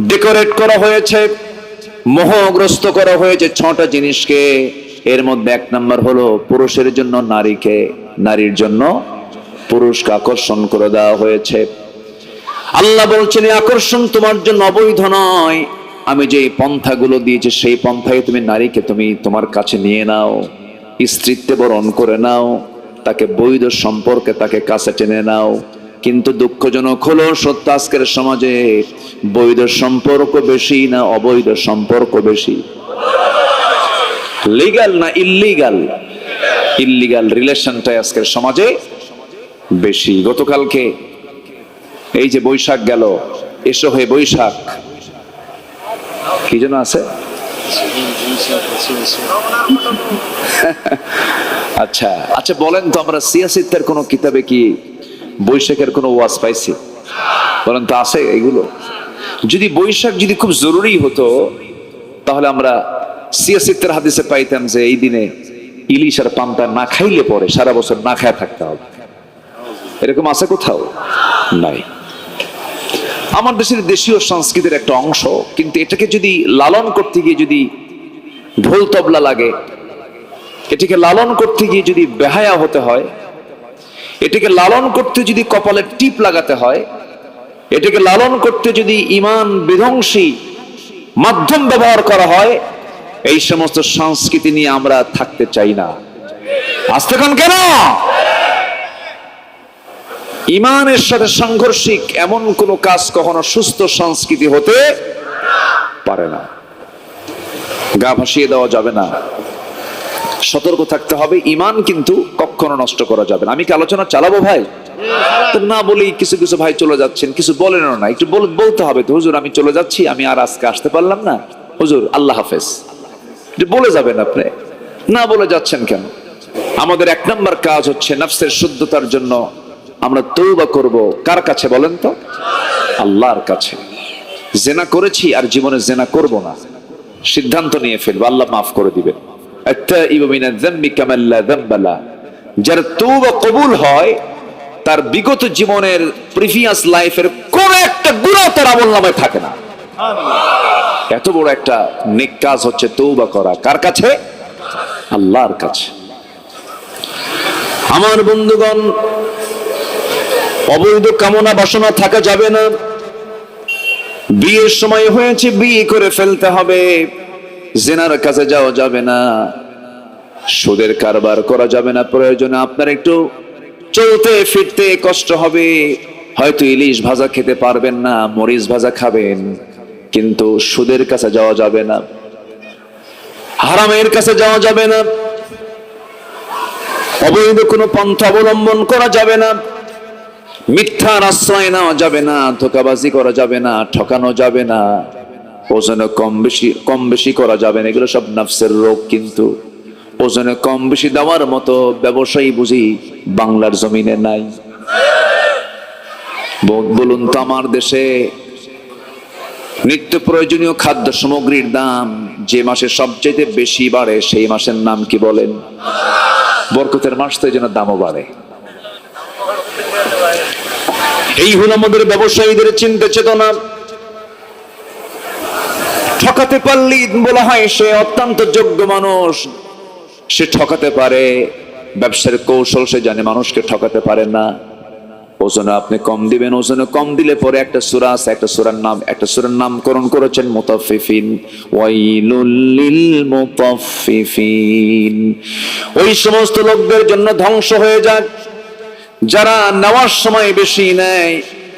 ডেকোরেট করা হয়েছে, মোহগ্রস্ত করা হয়েছে 6টা জিনিসকে। এর মধ্যে 1 নাম্বার হলো পুরুষের জন্য নারীকে, নারীর জন্য পুরুষকে আকর্ষণ করে দেওয়া হয়েছে। আল্লাহ বলছেন, এই আকর্ষণ তোমার জন্য অবৈধ নয়। আমি যে পন্থাগুলো দিয়েছি সেই পন্থায় তুমি নারীকে তুমি তোমার কাছে নিয়ে নাও, স্ত্রীত্বে বরণ করে নাও, তাকে বৈধ সম্পর্কে তাকে কাছে টেনে নাও। কিন্তু দুঃখজনক হলো সত্য, আজকের সমাজে বৈধ সম্পর্ক বেশি না অবৈধ সম্পর্ক বেশি? লিগ্যাল না ইল্লিগাল? ইল্লিগাল রিলেশনটাই আজকের সমাজে বেশি। গতকালকে এই যে বৈশাখ গেল, এসো হে বৈশাখ, কি যেন আছে? আচ্ছা আচ্ছা, বলেন তো, আমরা সিয়াসিতের কোন কিতাবে কি বৈশাখের কোন ওয়াজ পাইছি? বলেন তো, আছে এগুলো? যদি বৈশাখ যদি খুব জরুরি হতো, তাহলে আমরা সিয়াসিতের হাদিসে পাইতাম যে এই দিনে ইলিশ আর পান্তা না খাইলে পরে সারা বছর না খায় থাকতে হবে। এরকম আছে কোথাও? নাই। আমার দেশের দেশীয় সংস্কৃতির একটা অংশ, কিন্তু এটাকে যদি লালন করতে গিয়ে যদি ঢোল তবলা লাগে, এটাকে লালন করতে গিয়ে যদি বেহায়া হতে হয়, এটাকে লালন করতে যদি কপালে টিপ লাগাতে হয়, এটাকে লালন করতে যদি ঈমান বিধ্বংসী মাধ্যম ব্যবহার করা হয়, এই সমস্ত সংস্কৃতি নিয়ে আমরা থাকতে চাই না। আজকে কেন? ঈমানের সাথে সাংঘর্ষিক এমন কোন কাজ কখনো সুস্থ সংস্কৃতি হতে পারে না। গা ভাসিয়ে দেওয়া যাবে না, সতর্ক থাকতে হবে। ঈমান কিন্তু কখনো নষ্ট করা যাবে না। আমি কি আলোচনা চালাবো ভাই? তো না বলি কিছু কিছু ভাই চলে যাচ্ছেন, কিছু বলেনও না। একটু বলতে হবে তো, হুজুর আমি চলে যাচ্ছি, আমি আর আজকে আসতে পারলাম না, হুজুর আল্লাহ হাফেজ, বলে যাবেন আপনি। না বলে যাচ্ছেন কেন? আমাদের 1 নম্বর কাজ হচ্ছে নফসের শুদ্ধতার জন্য আমরা তওবা করব। কার কাছে বলেন তো? আল্লাহর কাছে। জেনা করেছি আর জীবনে জেনা করব না, সিদ্ধান্ত নিয়ে ফেলবো, আল্লাহ মাফ করে দিবেন। আত্তাইবু মিনাজ যামবি কামান লা যামবা লা। যার তওবা কবুল হয়, তার বিগত জীবনের প্রিভিয়াস লাইফের কোন একটা গুনাহ তার আমলনামায় থাকে না। এত বড় একটা নেক কাজ হচ্ছে তওবা করা। কার কাছে? আল্লাহর কাছে। আমার বন্ধুগণ, অবৈধ কামনা বাসনা থাকা যাবে না। বিয়ের সময় হয়েছে, বিয়ে করে ফেলতে হবে। জিনার কাছে যাওয়া যাবে না, সুদের কারবার করা যাবে না। প্রয়োজনে আপনার একটু চলতে ফিরতে কষ্ট হবে, হয়তো ইলিশ ভাজা খেতে পারবেন না, মরিচ ভাজা খাবেন, কিন্তু সুদের কাছে যাওয়া যাবে না, হারামের কাছে যাওয়া যাবে না, অবৈধ কোনো পন্থা অবলম্বন করা যাবে না, মিথ্যার আশ্রয় নেওয়া যাবে না, ধোঁকাবাজি করা যাবে না, ঠকানো যাবে না, ওজনে কম বেশি করা যাবে না। এগুলো সব নফসের রোগ। কিন্তু ওজনে কম বেশি দেওয়ার মতো ব্যবসায়ী বুঝি বাংলার জমিনে নাই। বলুন তো, আমার দেশে নিত্য প্রয়োজনীয় খাদ্য সামগ্রীর দাম যে মাসে সবচেয়ে বেশি বাড়ে সেই মাসের নাম কি বলেন? বরকতের মাস, তো এই জন্য দামও বাড়ে। এই হলো আমাদের ব্যবসায়ীদের চিন্তা চেতনা। ঠকাতে পারলেই বলা হয় সে অত্যন্ত যোগ্য মানুষ, সে ঠকাতে পারে, ব্যবসার কৌশল সে জানে, মানুষকে ঠকাতে পারে না। ওজনে আপনি কম দিবেন, ওজনে কম দিলে পরে একটা সূরা আছে, একটা সূরার নামকরণ করেছেন মুতাফফিফিন, ওয়াইলুল লিল মুতাফফিফিন। ওই সমস্ত লোকদের জন্য ধ্বংস হয়ে যাক যারা নেওয়ার সময় বেশি নেয়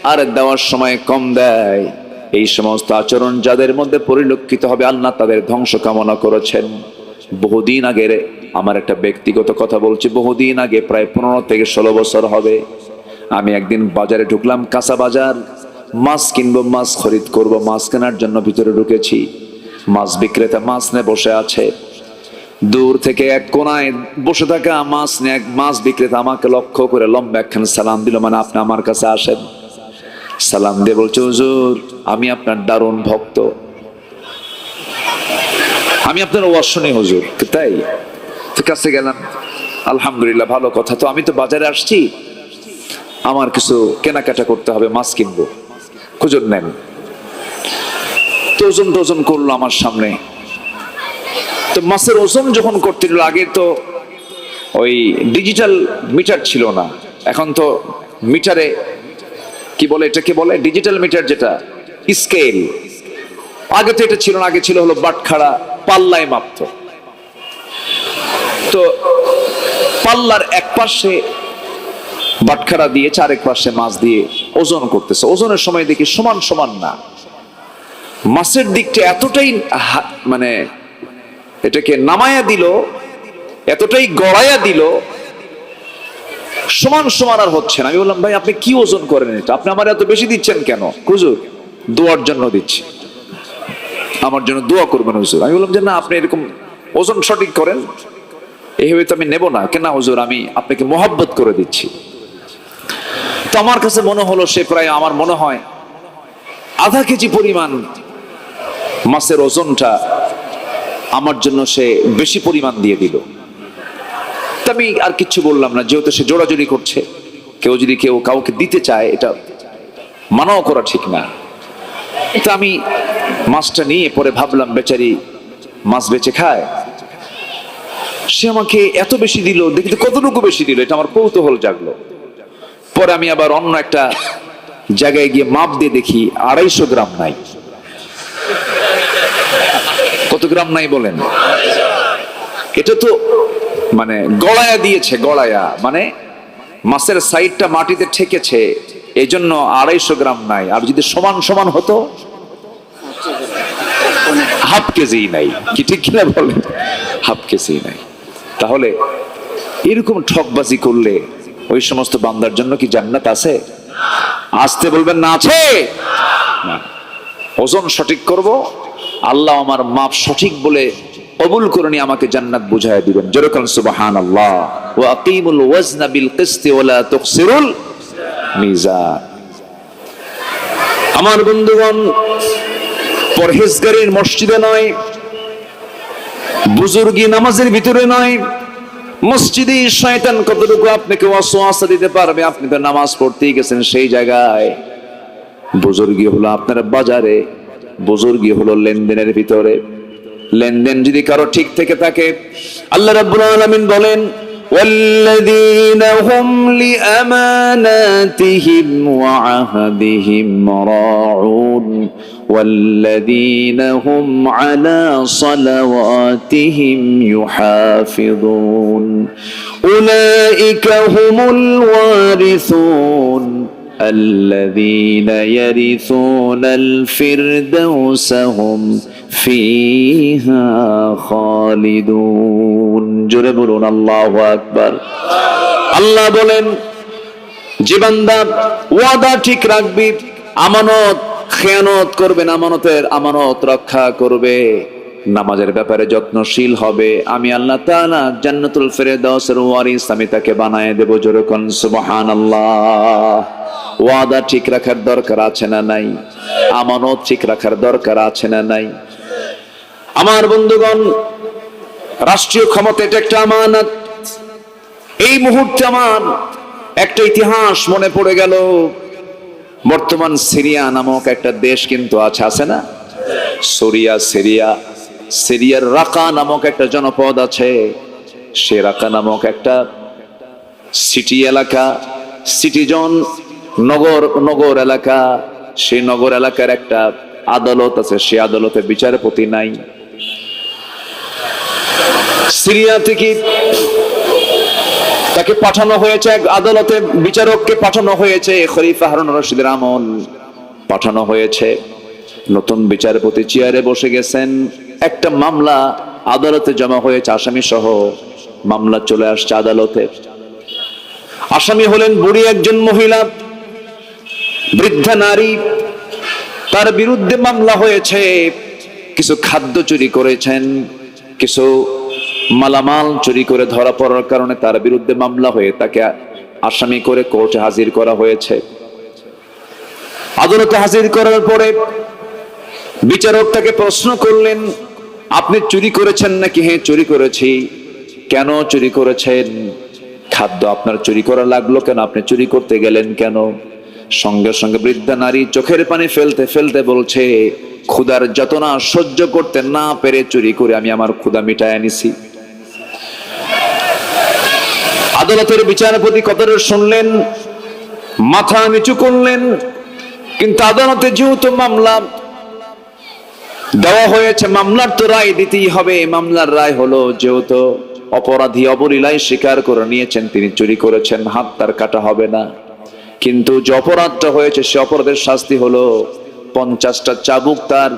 আর দেওয়ার সময় কম দেয়। এই সমস্ত আচরণ যাদের মধ্যে পরিলক্ষিত হবে, আল্লাহ তাদের ধ্বংস কামনা করেছেন। বহুদিন আগের আমার একটা ব্যক্তিগত কথা বলছি, বহুদিন আগে, প্রায় 15 থেকে 16 বছর হবে, আমি একদিন বাজারে ঢুকলাম, কাঁচা বাজার, মাছ কিনবো, মাছ খরিদ করব। মাছ কেনার জন্য ভিতরে ঢুকেছি, মাছ বিক্রেতা মাছ নিয়ে বসে আছে। দূর থেকে এক কোনায় বসে থাকা মাছ বিক্রেতা আমাকে লক্ষ্য করে লম্বা একখান সালাম দিল, মানে আপনি আমার কাছে আসেন। সালাম দিয়ে বলছে, হুজুর আমি আপনার দারুণ ভক্ত, আমি আপনার ওয়াজ শুনি হুজুর। তাই? তো কাছে গেলাম, আলহামদুলিল্লাহ, ভালো কথা। তো আমি তো বাজারে আসছি, আমার কিছু কেনাকাটা করতে হবে, মাছ কিনবো, হুজুর নেন। তো ওজন করলো আমার সামনে। তো মাছের ওজন যখন করতে দিল, আগে তো ওই ডিজিটাল মিটার ছিল না, এখন তো মিটারে কি বলে, এটাকে বলে ডিজিটাল মিটার, যেটা স্কেল। আগে তো এটা ছিল না, আগে ছিল হলো বাটখারা, পাল্লায় মাপতো। তো পাল্লার এক পাশে বাটখারা দিয়েছে, আরেক পাশে মাছ দিয়ে ওজন করতেছে। ওজনের সময় দেখি সমান সমান না, মাছের দিকটা এতটাই মানে এটাকে নামায়া দিল, এতটাই গড়াইয়া দিল, সমান সমান আর হচ্ছে না। আমি বললাম, ভাই আপনি কি ওজন করেন এটা, আপনি আমার এত বেশি দিচ্ছেন কেন? হুজুর দোয়ার জন্য দিচ্ছি, আমার জন্য দোয়া করবেন হুজুর। আমি বললাম যে না, আপনি এরকম ওজন সঠিক করেন, এইভাবে তো আমি নেব না। কেন হুজুর, আমি আপনাকে মোহাব্বত করে দিচ্ছি। তো আমার কাছে মনে হলো সে প্রায়, আমার মনে হয় আধা কেজি পরিমাণ মাছের ওজনটা আমার জন্য সে বেশি পরিমাণ দিয়ে দিল। তা আমি আর কিচ্ছু বললাম না, যেহেতু সে জোড়াজোড়ি করছে। যদি কেউ কাউকে দিতে চায়, এটা মানাও করা ঠিক না। তা আমি মাছটা নিয়ে পরে ভাবলাম, বেচারি মাছ বেচে খায়, সে আমাকে এত বেশি দিল, দেখতে কতটুকু বেশি দিল, এটা আমার কৌতূহল জাগলো। পরে আমি আবার অন্য একটা জায়গায় গিয়ে মাপ দিয়ে দেখি 250 গ্রাম নাই। কত গ্রাম নাই বলেন? এটা তো মানে গড়ায়া দিয়েছে, গড়ায়া মানে মাছের সাইডটা মাটিতে ঠেকেছে, এই জন্য 250 গ্রাম নাই। আর যদি সমান সমান হতো, হাফ কেজি নাই। কি ঠিক কিনা বলেন? হাফ কেজি নাই। তাহলে এরকম ঠকবাজি করলে ওই সমস্ত বান্দার জন্য কি জান্নাত আছে? আসতে বলবেন না আছে? ওজন সঠিক করব, আল্লাহ আমার মাপ সঠিক বলে কবুল করে নিয়ে আমাকে জান্নাত বুঝায় দিবেন। যেরকম সুবহানাল্লাহ, ওয়া আকিমুল ওয়াজনা বিল কিসতি ওয়া লা তুখসিরুল মিজান। আমার বন্ধুগণ, পরহেজগারির মসজিদে নয়, বুজুর্গি নামাজের ভিতরে নয়, মসজিদে শয়তান কতটুকু আপনাকে ওয়াসওয়াসা দিতে পারবে। আপনি তো নামাজ পড়তেই গেছেন সেই জায়গায়। বুজুর্গি হলো আপনার বাজারে, বুজুর্গি হলো লেনদেনের ভিতরে। লেনদেন যদি কারো ঠিক থেকে থাকে, আল্লাহ রাব্বুল আলামিন বলেন, والذين هم لأماناتهم وعهدهم راعون والذين هم على صلواتهم يحافظون أولئك هم الوارثون الذين يرثون الفردوس هم فيها خالدون জোরে বলুন আল্লাহু আকবার। আল্লাহ বলেন যে বান্দা ওয়াদা ঠিক রাখবি, আমানত খেয়ানত করবে না, আমানত রক্ষা করবে, নামাজের ব্যাপারে যত্নশীল হবে, আমি আল্লাহ তাআলা জান্নাতুল ফেরদাউসের ওয়ারিস আমি তাকে বানায় দেব। জোরে কোন সুবহানাল্লাহ। ওয়াদা ঠিক রাখার দরকার আছে না নাই? আমানত ঠিক রাখার দরকার আছে না নাই? আমার বন্ধুগণ, রাষ্ট্রীয় ক্ষমতা এটা একটা আমানত। এই মুহূর্তে আমার একটা ইতিহাস মনে পড়ে গেল। বর্তমান সিরিয়া নামক একটা দেশ কিন্তু আছে না? সিরিয়ার রাকা নামক একটা জনপদ আছে। সে রাকা নামক একটা সিটি এলাকা, সিটিজন নগর এলাকা। সেই নগর এলাকার একটা আদালত আছে, সে আদালতে বিচারপতি নাই। সিরিয়া থেকে তাকে পাঠানো হয়েছে, এক আদালতে বিচারককে পাঠানো হয়েছে, খলিফা হারুন রশিদের আমল পাঠানো হয়েছে। নতুন বিচারপতি চেয়ারে বসে গেছেন। একটা মামলা আদালতে জমা হয়েছে, আসামি সহ মামলা চলে আসছে আদালতে। আসামি হলেন বুড়ি একজন মহিলা, বৃদ্ধা নারী। তার বিরুদ্ধে মামলা হয়েছে, কিছু খাদ্য চুরি করেছেন, কিছু মালামাল চুরি করে ধরা পড়ার কারণে তার বিরুদ্ধে মামলা হয়ে তাকে আসামি করে কোর্টে হাজির করা হয়েছে। আদালতে হাজির করার পরে বিচারক তাকে প্রশ্ন করলেন, আপনি চুরি করেছেন নাকি? হ্যাঁ চুরি করেছি। কেন চুরি করেছেন? খাদ্য আপনার চুরি করা লাগলো কেন? আপনি চুরি করতে গেলেন কেন? সঙ্গে সঙ্গে বৃদ্ধা নারী চোখের পানি ফেলতে ফেলতে বলছে, ক্ষুধার যাতনা সহ্য করতে না পেরে চুরি করে আমি আমার ক্ষুধা মিটায় নিছি। আদালতের বিচারপতি কথাটা শুনলেন, মাথা নিচু করলেন। কিন্তু আদালতে যেহেতু মামলা দেওয়া হয়েছে, মামলার তো রায় দিতেই হবে। মামলার রায় হলো যেহেতু অপরাধী অবলীলায় স্বীকার করে নিয়েছেন তিনি চুরি করেছেন, হাত তার কাটা হবে না। কিন্তু যে অপরাধটা হয়েছে সে অপরাধের শাস্তি হলো 50টা চাবুক তার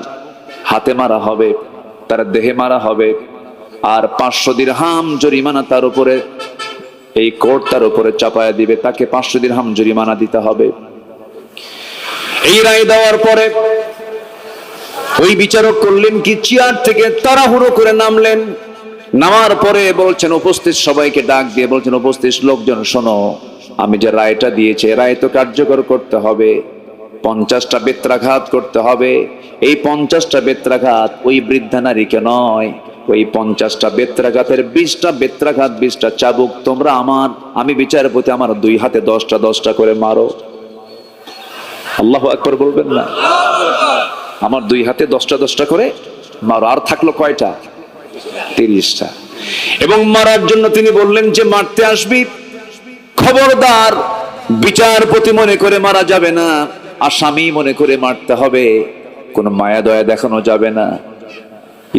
হাতে মারা হবে, তার দেহে মারা হবে, আর 500 দিরহাম জরিমানা তার উপরে, এই কোর্ট তার উপরে চাপায়া দিবে, তাকে 500 দিরহাম জরিমানা দিতে হবে। এই রায় দেওয়ার পরে ওই বিচারক করলেন কি, চেয়ার থেকে তাড়াহুড়ো করে নামলেন। নামার পরে বলছেন উপস্থিত সবাইকে ডাক দিয়ে বলছেন, উপস্থিত লোকজন শোনো, আমি যে রায়টা দিয়েছি রায় তো কার্যকর করতে হবে। 50টা বেত্রাঘাত করতে হবে। এই 50টা বেত্রাঘাত ওই বৃদ্ধা নারীকে নয়, ওই 50টা বেত্রাঘাতের 20টা বেত্রাঘাত, 20টা চাবুক তোমরা আমি বিচারপতি আমার 2 হাতে 10টা করে মারো। আল্লাহু আকবার বলবেন না? আমার 2 হাতে 10টা করে মারো। আর থাকলো কয়টা? 30টা। এবং মারার জন্য তিনি বললেন যে মারতে আসবি, খবরদার বিচারপতি মনে করে মারা যাবে না, আসামি মনে করে মারতে হবে, কোনো মায়া দয়া দেখানো যাবে না।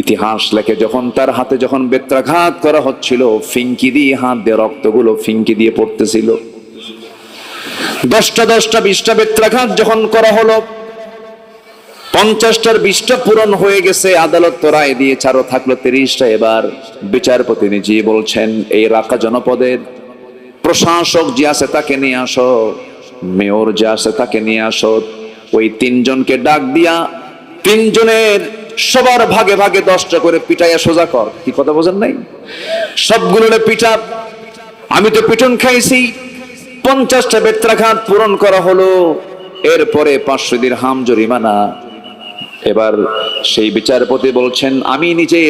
ইতিহাস লেখে যখন তার হাতে যখন বেত্রাঘাত করা হচ্ছিল, ফিঙ্কি দিয়ে হাত দিয়ে রক্তগুলো ফিঙ্কি দিয়ে পড়তেছিল। 10টা 20টা বেত্রাঘাত যখন করা হলো, 50টার 20টা পূরণ হয়ে গেছে। আদালত তো রায় দিয়েছে, আরো থাকলো 30টা। এবার বিচারপতি নিজে বলছেন, এই রাকা জনপদের প্রশাসক যে আছে তাকে নিয়ে আসো, মেয়র যে আছে তাকে নিয়ে আসো। ওই 3 জনকে ডাক দিয়া 3 জনের সবার ভাগে ভাগে 10টা করে পিটাইয়া সোজা কর। কি কথা বোঝেন নাই? সবগুলো পিটা। আমি তো পিটন খাইছি। 50টা বেত্রাঘাত পূরণ করা হলো। এরপরে 500 দিরহাম জরিমানা। এবার সেই বিচারপতি বলছেন, আমি নিজে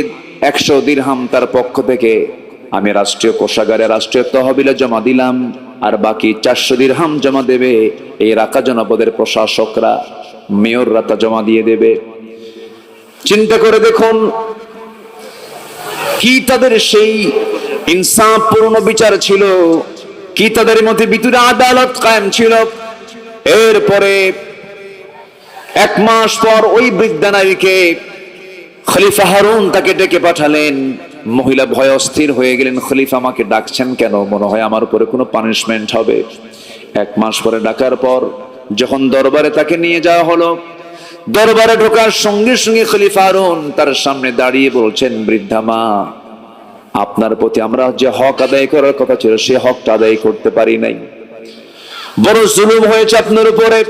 100 দিরহাম তার পক্ষ থেকে আমি রাষ্ট্রীয় কোষাগারে, রাষ্ট্রীয় তহবিলে জমা দিলাম, আর বাকি 400 দিরহাম জমা দেবে এই রাকা জনপদের প্রশাসকরা, মেয়ররা তা জমা দিয়ে দেবে। চিন্তা করে দেখুন কি তাদের সেই ইনসাফ পূর্ণ বিচার ছিল, কি তাদের মধ্যে ভিতরে আদালত কায়েম ছিল। এরপরে 1 মাস পর ওই বৃদ্ধা নারীকে খলিফা হারুন তাকে ডেকে পাঠালেন। মহিলা ভয় অস্থির হয়ে গেলেন, খলিফা আমাকে ডাকছেন কেন? মনে হয় আমার উপরে কোনো পানিশমেন্ট হবে। 1 মাস পরে ডাকার পর যখন দরবারে তাকে নিয়ে যাওয়া হলো, দরবারে ঢোকার সঙ্গে সঙ্গে খলিফা হারুন তার সামনে দাঁড়িয়ে বলছেন, বৃদ্ধা মা, আপনার প্রতি আমরা যে হক আদায় করার কথা ছিল সে হকটা আদায় করতে পারি নাই, বড় জুলুম হয়েছে আপনার উপরে।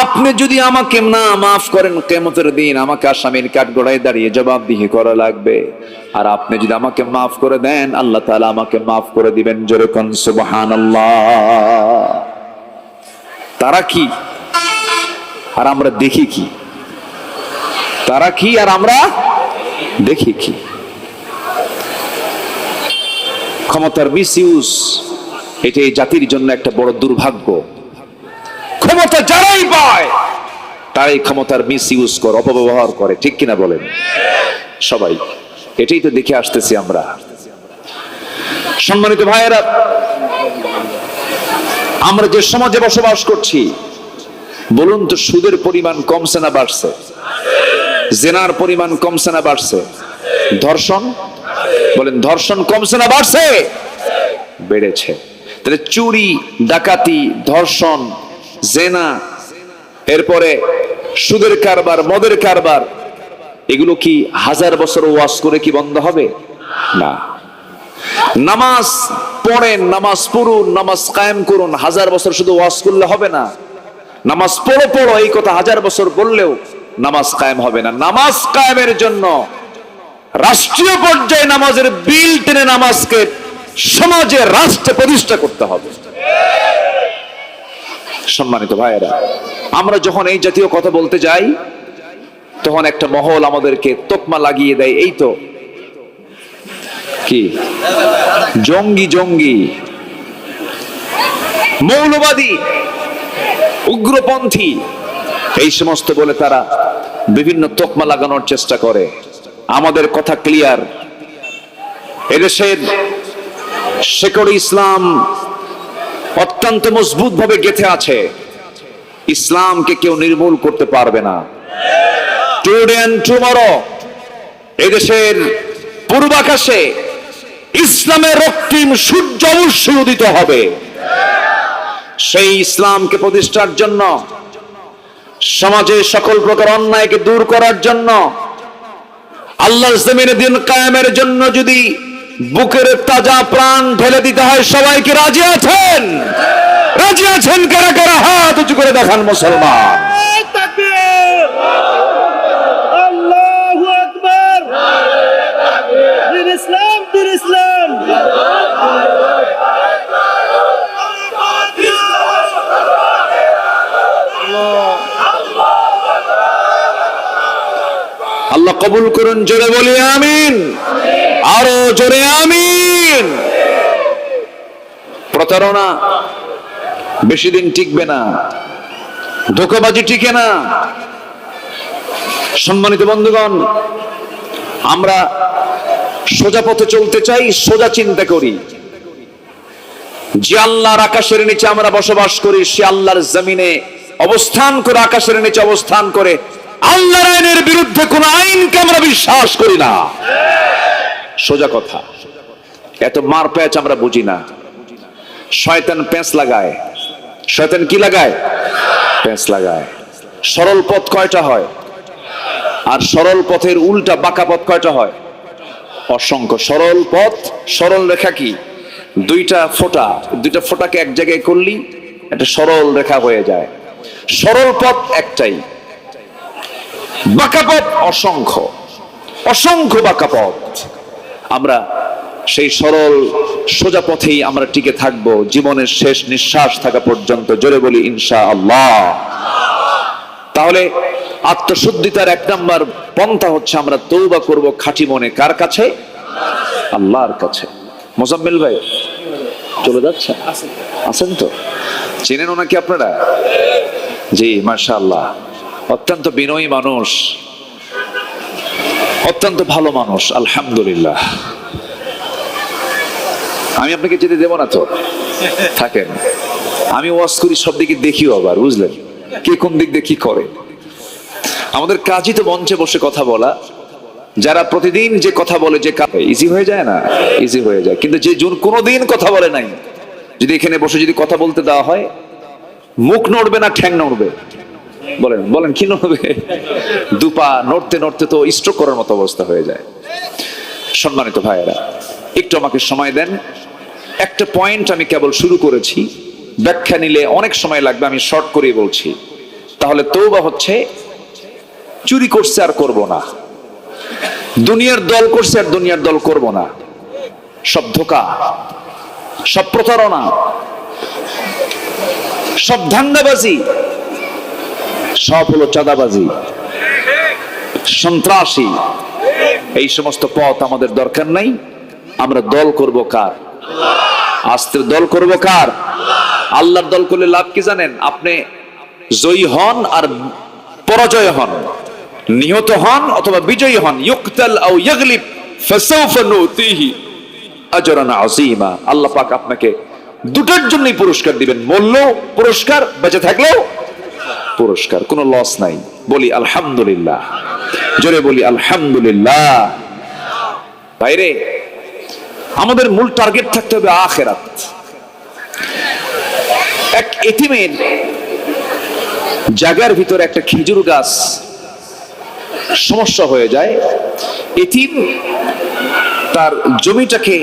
আপনি যদি আমাকে না মাফ করেন, কিয়ামতের দিন আমাকে আসামির কাঠগড়ায় দাঁড়িয়ে জবাবদিহি করা লাগবে। আর আপনি যদি আমাকে মাফ করে দেন, আল্লাহ তাআলা আমাকে মাফ করে দিবেন। জোরে কোন সুবহানাল্লাহ। তারা কি আর আমরা দেখি কি? তারা কি আর আমরা দেখি কি? ক্ষমতার মিসইউজ, এটা এই জাতির জন্য একটা বড় দুর্ভাগ্য। ক্ষমতা যারাই পায় তারাই ক্ষমতার মিসইউজ করে, অপব্যবহার করে, ঠিক কিনা বলেন? সবাই এটাই তো দেখে আসতেছি আমরা। সম্মানিত ভাইয়েরা, আমরা যে সমাজে বসবাস করছি, বলুন তো সুদের পরিমাণ কমছে না বাড়ছে? জেনার পরিমাণ কমছে না বাড়ছে? ধর্ষণ, বলেন ধর্ষণ কমছে না বাড়ছে? বেড়েছে। তাহলে চুরি, ডাকাতি, ধর্ষণ, জেনা, এরপরে সুদের কারবার, মদের কারবার, এগুলো কি 1000 বছর ওয়াজ করে কি বন্ধ হবে? না। নামাজ পড়েন, নামাজ পড়ুন, নামাজ কায়েম করুন, 1000 বছর শুধু ওয়াজ করলে হবে না। নামাজ পড়ো পড়ো এই কথা 1000 বছর বললেও নামাজ কায়েম হবে না। নামাজ কায়েমের জন্য রাষ্ট্রীয় পর্যায়ে নামাজের বিল টেনে নামাজকে সমাজে, রাষ্ট্রে প্রতিষ্ঠা করতে হবে। সম্মানিত ভাইয়েরা, আমরা যখন এই জাতীয় কথা বলতে যাই, তখন একটা মহল আমাদেরকে তোকমা লাগিয়ে দেয়, এই তো কি জঙ্গি, জঙ্গি, মৌলবাদী, উগ্রপন্থী, এই সমস্ত বলে তারা বিভিন্ন তোকমা লাগানোর চেষ্টা করে। আমাদের কথা ক্লিয়ার, এদেশের শেকড়ে ইসলাম অত্যন্ত মজবুত ভাবে গেঁথে আছে। ইসলামকে কেউ নির্মূল করতে পারবে না। টুডে এন্ড টুমরো এদেশের পূর্বাকাশে ইসলামের রক্তিম সূর্য অবশ্যই উদিত হবে। সেই ইসলামকে প্রতিষ্ঠার জন্য, সমাজে সকল প্রকার অন্যায়কে দূর করার জন্য, আল্লাহর জমিনে দিন কায়েমের জন্য যদি বুকের তাজা প্রাণ ঢেলে দিতে হয়, সবাইকে রাজি আছেন? রাজি আছেন কারা কারা? হাত উঁচু করে দেখান মুসলমান। আল্লাহু আকবার। দিন ইসলাম, দিন ইসলাম। আল্লাহ কবুল করুন, জোরে বলি আমিন। আরো জোরে আমিন। প্রতারণা বেশি দিন টিকবে না, ধোঁকাবাজি টিকে না। সম্মানিত বন্ধুগণ, আমরা সোজা পথে চলতে চাই, সোজা চিন্তা করি। যে আল্লাহর আকাশের নিচে আমরা বসবাস করি, সে আল্লাহর জমিনে অবস্থান করে, আকাশের নিচে অবস্থান করে আল্লাহর আইনের বিরুদ্ধে কোন আইনকে আমরা বিশ্বাস করি না। সোজা কথা। এত মার প্যাচ আমরা বুঝি না। শয়তান প্যাঁচ লাগায়। শয়তান কি লাগায়? প্যাঁচ লাগায়। সরল পথ কয়টা হয়? আর সরল পথের উল্টা বাঁকা পথ কয়টা হয়? অসংখ্য। সরল পথ, সরল রেখা কি? দুইটা ফোঁটা, দুইটা ফোঁটাকে এক জায়গায় করলি একটা সরল রেখা হয়ে যায়। সরল পথ একটাই, বাঁকা পথ অসংখ্য, অসংখ্য বাঁকা পথ। আমরা সেই সরল সোজা পথেই আমরা টিকে থাকব জীবনের শেষ নিঃশ্বাস থাকা পর্যন্ত। জোরে বলি ইনশাআল্লাহ। তাহলে আত্মশুদ্ধিতার 1 নম্বর পন্থা হচ্ছে আমরা তওবা করব খাঁটি মনে। কার কাছে? আল্লাহর কাছে। মোজাম্মেল ভাই চলে যাচ্ছে? আছেন তো? চেনেন ওনাকে আপনারা? জি, মাশাআল্লাহ। অত্যন্ত বিনয়ী মানুষ, অত্যন্ত ভালো মানুষ, আলহামদুলিল্লাহ। আমি আপনাকে যেতে দেবো না তো, থাকেন। আমি ওয়াজ করি সব দিকে দেখিও আবার, বুঝলেন, কে কোন দিক দিয়ে কি করে। আমাদের কাজই তো মঞ্চে বসে কথা বলা। যারা প্রতিদিন যে কথা বলে, যে ইজি হয়ে যায় না, ইজি হয়ে যায়। কিন্তু যে কোনোদিন কথা বলে নাই, যদি এখানে বসে যদি কথা বলতে দেওয়া হয়, মুখ নড়বে না ঠ্যাং নড়বে? বলেন বলেন, কি নড়বে? দুপা নড়তে নড়তে তো স্ট্রোক করার মতো অবস্থা হয়ে যায়। সম্মানিত ভাইয়েরা, একটু আমাকে সময় দেন। একটা পয়েন্ট আমি কেবল শুরু করেছি, ব্যাখ্যা নিলে অনেক সময় লাগবে, আমি শর্ট করে বলছি। তাহলে তওবা হচ্ছে চুরি করছে আর করব না, দুনিয়ার দল করছে আর দুনিয়ার দল করব না, সব ধোঁকা, সব প্রতারণা, সব ধান্দাবাজি, সব হলো চাঁদাবাজি, সন্ত্রাসী। এই সমস্ত পথ আমাদের দরকার নাই। আমরা দল করব কার? আস্তের দল করব কার? আল্লাহর দল করলে লাভ কি জানেন? আপনি জয়ী হন আর পরাজয় হন, নিহত হন অথবা বিজয়ী হন, ইউকতাল আও ইয়াগলিব ফাসাউফা নুতিহি আজরান আযীমা। আল্লাহ পাক আপনাকে দুটোর জন্যই পুরস্কার দিবেন, মরলেও পুরস্কার, বেঁচে থাকলেও পুরস্কার, কোনো লস নাই। বলি আলহামদুলিল্লাহ, জোরে বলি আলহামদুলিল্লাহ। ভাইরে, আমাদের মূল টার্গেট থাকতে হবে আখিরাত। এক এতিমের জায়গার ভিতরে একটা খেজুর গাছ সমস্যা হয়ে যায়। এতিম তার জমিটাকে,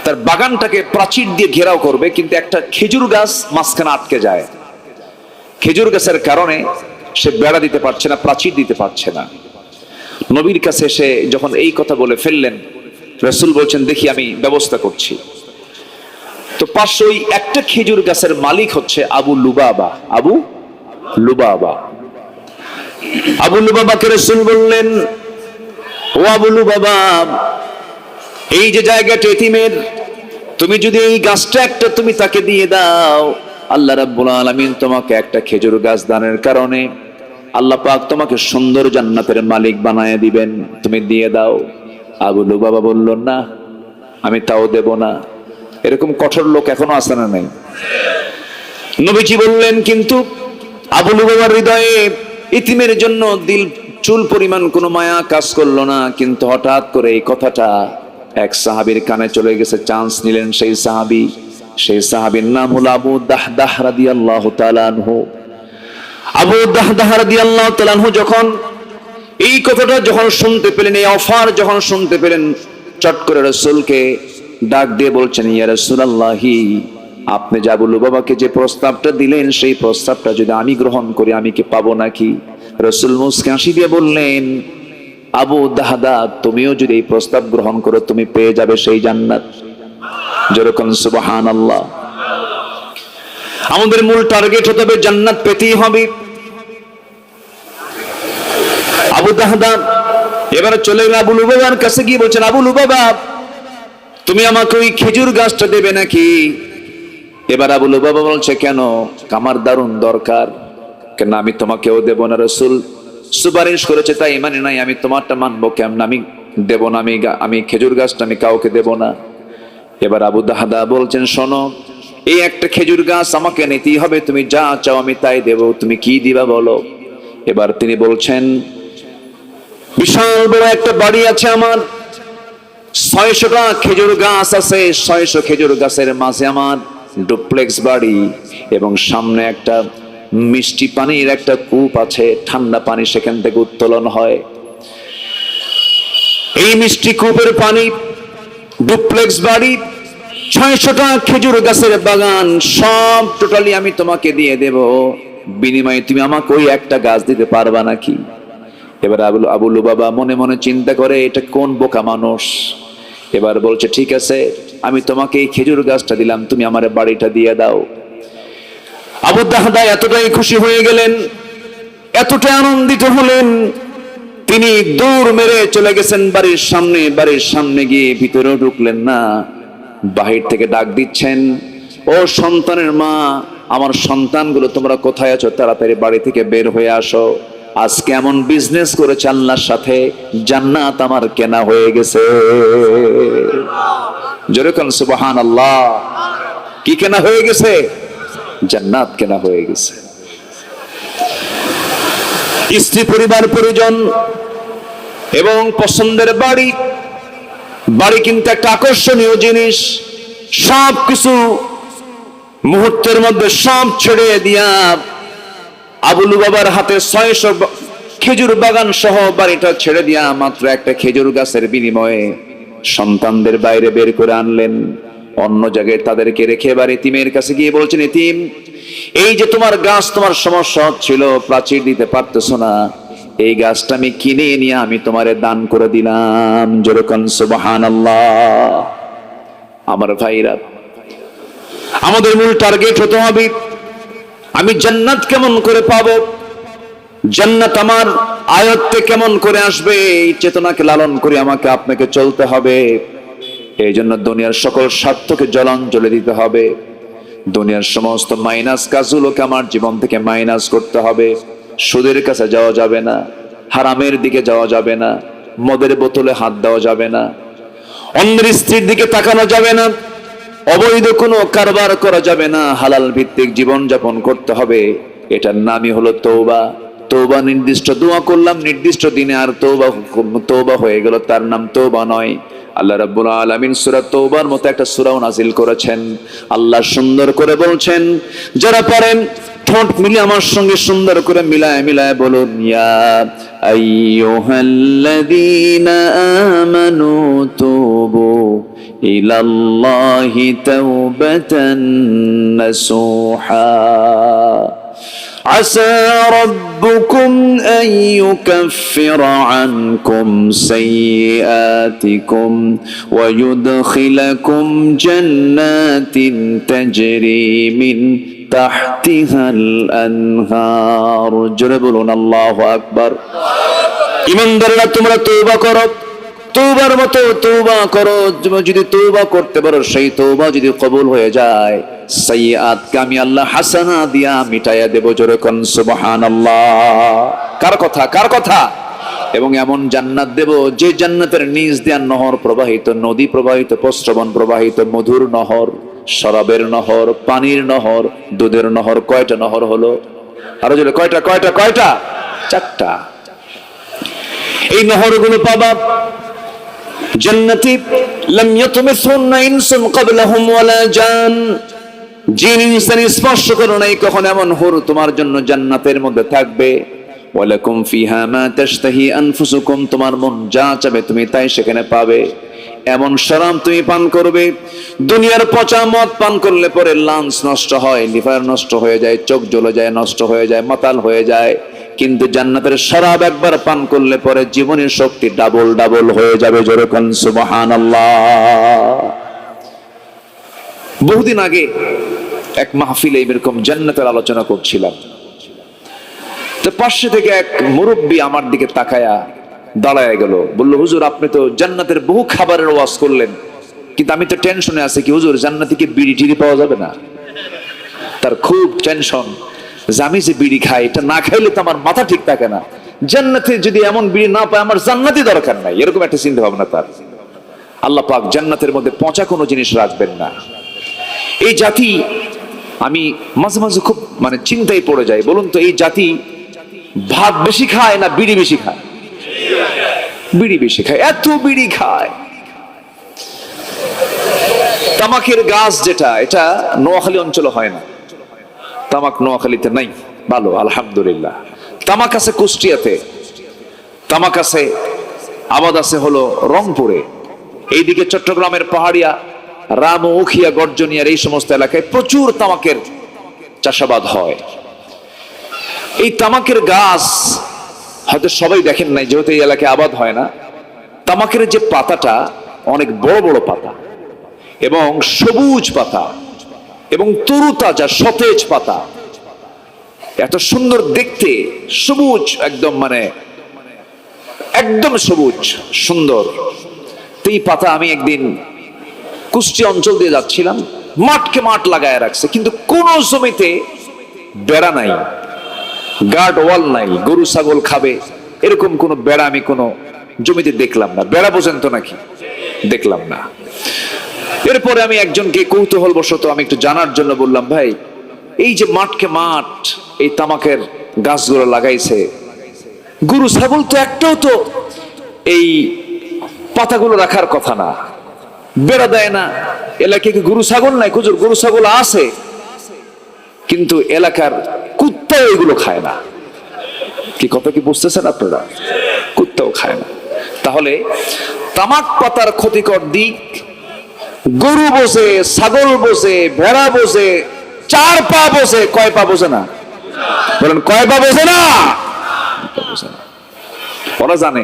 তার বাগানটাকে প্রাচীর দিয়ে ঘেরাও করবে, কিন্তু একটা খেজুর গাছ মাঝখানে আটকে যায়। খেজুর গাছের কারণে সে বেড়া দিতে পারছে না, প্রাচীর দিতে পারছে না। নবীর কাছে সে যখন এই কথা বলে ফেললেন, রাসূল বলছেন, দেখি আমি ব্যবস্থা করছি। তো পাশে ওই একটা খেজুর গাছের মালিক হচ্ছে আবু লুবাবা। আবু লুবাবা, আবু লুবাবাকে রাসূল বললেন, ও আবু লুবাবা, এই যে জায়গাটা এতিমের, তুমি যদি এই গাছটা একটা তুমি তাকে দিয়ে দাও, আল্লাহ রাব্বুল আলামিন তোমাকে একটা খেজুর গাছ দানের কারণে আল্লাহ পাক তোমাকে সুন্দর জান্নাতের মালিক বানায় দিবেন, তুমি দিয়ে দাও। আবু লুবাবা বলল, না, আমি তাও দেব না। এরকম কঠোর লোক এখনো আছে না নাই? নবীজি বললেন, কিন্তু আবু লুবাবার হৃদয়ে ইতিমের জন্য দিল চুল পরিমাণ কোনো মায়া কাজ করলো না। কিন্তু হঠাৎ করে এই কথাটা এক সাহাবীর কানে চলে গেছে। চান্স নিলেন সেই সাহাবীর নাম হলো আবু দাহদাহ রাদিয়াল্লাহু তাআলা আনহু। আবু দাহদাহ রাদিয়াল্লাহু তাআলা আনহু যখন এই কথাটা যখন শুনতে পেলেন, এই অফার যখন শুনতে পেলেন, চট করে রাসূলকে ডাক দিয়ে বলছেন, ইয়া রাসূলুল্লাহি, আপনি যে আবু লুবাবাকে যে প্রস্তাবটা দিলেন, সেই প্রস্তাবটা যদি আমি গ্রহণ করি, আমি কি পাবো নাকি? রাসূল মুস্কি হাসি দিয়ে বললেন, আবু দাহদা, তুমিও যদি এই প্রস্তাব গ্রহণ করো, তুমি পেয়ে যাবে সেই জান্নাত। যেরকম সুবহানাল্লাহ। আমাদের মূল টার্গেট হতে হবে জান্নাত পেতেই হবে। আবু দাহদা এবারে চলে গেলেন আবু লুবাবার কাছে, গিয়ে বলছেন, আবু লুবাবা, তুমি আমাকে ওই খেজুর গাছটা দেবে নাকি? এবার আবু লুবাবা বলছে, কেন? আমার দারুণ দরকার। কেন? আমি তোমাকেও দেব না। রাসূল সুপারিশ করেছে, তাই মানে নাই, আমি তোমারটা মানবো কেমন? আমি দেব না, আমি খেজুর গাছটা আমি কাউকে দেব না। এবার আবু দাহদা বলছেন, শোনো, এই একটা খেজুর গাছ আমাকে নিতেই হবে, তুমি যা চাও আমি তাই দেব, তুমি কি দিবা বলো। এবার তিনি বলছেন, বিশাল বড় একটা বাড়ি আছে আমার, 600টা খেজুর গাছ আছে, 600 খেজুর গাছের মাঝে আমার ডুপ্লেক্স বাড়ি, এবং সামনে একটা মিষ্টি পানির একটা কূপ আছে, ঠান্ডা পানি সেখান থেকে উত্তোলন হয়। এই মিষ্টি কূপের পানি, ডুপ্লেক্স বাড়ি, 600টা খেজুর গাছের বাগান, সব টোটালি আমি তোমাকে দিয়ে দেব, বিনিময়ে তুমি আমাকে ওই একটা গাছ দিতে পারবা নাকি? এবার আবু লুবাবা মনে মনে চিন্তা করে, এটা কোন বোকা মানুষ। এবার বলছে, ঠিক আছে, আমি তোমাকে এই খেজুর গাছটা দিলাম, তুমি আমার বাড়িটা দিয়ে দাও। আবু দাহদা এতটাই খুশি হয়ে গেলেন, এতটাই আনন্দিত হলেন, তিনি দৌড় মেরে চলে গেছেন বাড়ির সামনে। বাড়ির সামনে গিয়ে ভিতরেও ঢুকলেন না, বাহির থেকে ডাক দিচ্ছেন, ও সন্তানের মা, আমার সন্তানগুলো তোমরা কোথায় আছো? তাড়াতাড়ি বাড়ি থেকে বের হয়ে আসো, আজকে এমন বিজনেস করেছে আল্লাহর সাথে, জান্নাত আমার কেনা হয়ে গেছে। জোরে কোন সুবহানাল্লাহ। কি কেনা হয়ে গেছে? জান্নাত কেনা হয়ে গেছে। স্ত্রী, পরিবার, পরিজন এবং পছন্দের বাড়ি। বাড়ি কিন্তু একটা আকর্ষণীয় জিনিস। সব কিছু মুহূর্তের মধ্যে সব ছেড়ে দিয়া আবুলু বাবার হাতে 600 খেজুর বাগান সহ বাড়িটা ছেড়ে দিয়া মাত্র একটা খেজুর গাছের বিনিময়ে সন্তানদের বাইরে বের করে আনলেন। অন্য জায়গায় তাদেরকে রেখে এবার এতিমের কাছে গিয়ে বলছেন, এতিম, এই যে তোমার গাছ, তোমার সমস্যা হচ্ছিল, প্রাচীর দিতে পারতেছো না, এই গাছটা আমি কিনে নিয়ে আমি তোমারে দান করে দিলাম। যেরকম সুবহানাল্লাহ। আমার ভাইরা, আমাদের মূল টার্গেট হতে হবে আমি জান্নাত কেমন করে পাবো, জান্নাত আমার আয়ত্তে কেমন করে আসবে, এই চেতনাকে লালন করে আমাকে আপনাকে চলতে হবে। এই জন্য দুনিয়ার সকল স্বার্থকে জলাঞ্জলি দিতে হবে। দুনিয়ার সমস্ত মাইনাস কাজগুলোকে আমার জীবন থেকে মাইনাস করতে হবে। সুদের কাছে যাওয়া যাবে না, হারামের দিকে যাওয়া যাবে না, মদের বোতলে হাত দেওয়া যাবে না, অন্যের স্ত্রীর দিকে তাকানো যাবে না, অবৈধ কোনো কারবার করা যাবে না, হালাল ভিত্তিক জীবন যাপন করতে হবে। এটার নামই হলো তওবা। তওবা নির্দিষ্ট দোয়া করলাম নির্দিষ্ট দিনে, আর তওবা হয়ে গেল, তার নাম তওবা নয়। আল্লাহ রাব্বুল আলামিন সূরা তওবার মতো একটা সূরাও নাজিল করেছেন। আল্লাহ সুন্দর করে বলছেন, যারা পারেন ঠোঁট মিলিয়ে আমার সঙ্গে সুন্দর করে মিলায় মিলায় বলুন, ইয়া আইয়ুহাল্লাযীনা আমানু তুবু ইলাল্লাহি তাওবাতান নাসুহা عسى ربكم أن يكفر عنكم سيئاتكم ويدخلكم جنات تجري من تحتها الأنهار। জোরে বলুন আল্লাহু আকবার। ঈমানদাররা তোমরা তওবা করো, তওবার মতো তওবা করো। যদি তওবা করতে পারো, সেই তওবা যদি কবুল হয়ে যায়, সাইয়্যাতকে আমি আল্লাহ হাসানা দিয়া মিটাইয়া দেব। জোরে কোন সুবহানাল্লাহ। কার কথা? কার কথা? এবং এমন জান্নাত দেব যে জান্নাতের নিচ দিয়ে নহর প্রবাহিত, নদী প্রবাহিত, প্রস্রবণ প্রবাহিত, মধুর নহর, শরাবের নহর, পানির নহর, দুধের নহর। কয়টা নহর হলো? আরো জোরে, কয়টা কয়টা কয়টা? 4টা। এই নহরগুলো পাবা জান্নাতি লাম ইয়াতমিসুন্না ইনসুন ক্বাবলাহুম ওয়ালা জান। জিন ইনসান স্পর্শ করে নাই কখন, এমন হুর তোমার জন্য জান্নাতের মধ্যে থাকবে। ওয়ালাকুম ফিহা মা তাশতাহি আনফুসুকুম, তোমার মন যা চাবে তুমি তাই সেখানে পাবে। এমন শরাব তুমি পান করবে, দুনিয়ার পচা মদ পান করলে পরে লাংস নষ্ট হয়, লিভার নষ্ট হয়ে যায়, চোখ জ্বলে যায়, নষ্ট হয়ে যায়, মাতাল হয়ে যায়। কিন্তু জান্নাতের শরাব একবার পান করলে পরে জীবনের শক্তি ডাবল ডাবল হয়ে যাবে। জোরে কোন সুবহানাল্লাহ। বহুদিন আগে এক মাহফিলে এরকম জান্নাতের আলোচনা করছিলাম, তো পাশে থেকে এক মুরব্বী আমার দিকে তাকায়া দাঁড়ায় গেল, বলল, হুজুর আপনি তো জান্নাতের বহু খাবারের ওয়াজ করলেন, কিন্তু আমি তো টেনশনে আছি কি হুজুর, জান্নাতে কি বিড়ি টিড়ি পাওয়া যাবে না? তার খুব টেনশন যে আমি যে বিড়ি খাই, এটা না খাইলে তো আমার মাথা ঠিক থাকে না, জান্নাতে যদি এমন বিড়ি না পায় আমার জান্নাতি দরকার নাই, এরকম একটা চিন্তা ভাবনা তার। আল্লাহ পাক জান্নাতের মধ্যে পচা কোনো জিনিস রাখবেন না। এই জাতি আমি মাঝে মাঝে খুব চিন্তায় পড়ে যাই। বলুন তো, এই জাতি ভাত বেশি খায় না বিড়ি বেশি খায়? বিড়ি বেশি খায়। এত বিড়ি খায়। তামাকের গাছ যেটা, এটা নোয়াখালী অঞ্চলে হয় না, তামাক নোয়াখালীতে নাই, ভালো আলহামদুলিল্লাহ। তামাক আছে কুষ্টিয়াতে, তামাক আছে আবাদ আছে হলো রংপুরে, এইদিকে চট্টগ্রামের পাহাড়িয়া, রাম, উখিয়া, গর্জনিয়ার এই সমস্ত এলাকায় প্রচুর তামাকের চাষাবাদ হয়। এই তামাকের গাছ হয়তো সবাই দেখেন নাই, যেহেতু এই এলাকায় আবাদ হয় না। তামাকের যে পাতাটা অনেক বড় বড় পাতা এবং সবুজ পাতা এবং তরুতাজা সতেজ পাতা, এত সুন্দর দেখতে, সবুজ একদম, একদম সবুজ সুন্দর। এই পাতা আমি একদিন কুষ্টিয়া অঞ্চল দিয়ে যাচ্ছিলাম, মাঠকে মাঠ লাগায় রাখছে, কিন্তু কোন জমিতে বেড়া নাই, গার্ড ওয়াল নাই, গরু ছাগল খাবে এরকম কোন বেড়া আমি কোন জমিতে দেখলাম না। বেড়া বোঝেন তো নাকি? দেখলাম না। এরপরে আমি একজনকে কৌতূহল বশত আমি একটু জানার জন্য বললাম, ভাই এই যে মাঠকে মাঠ এই তামাকের গাছগুলো লাগাইছে, গরু ছাগল তো একটাও তো এই পাতাগুলো রাখার কথা না, বেড়া দেয় না, এলাকায় কি গরু ছাগল নাই? হুজুর গরু ছাগল আছে, কিন্তু এলাকার কুত্তাও এগুলো খায় না। কি কথা কি বুঝতেছেন আপনারা? কুত্তাও খায় না। তাহলে তামাক পাতার ক্ষতিকর দিক গরু বোঝে, ছাগল বোঝে, ভেড়া বোঝে, 4 পা বোঝে, কয় পা বোঝে না? বলেন কয় পা বোঝে না? ওরা জানে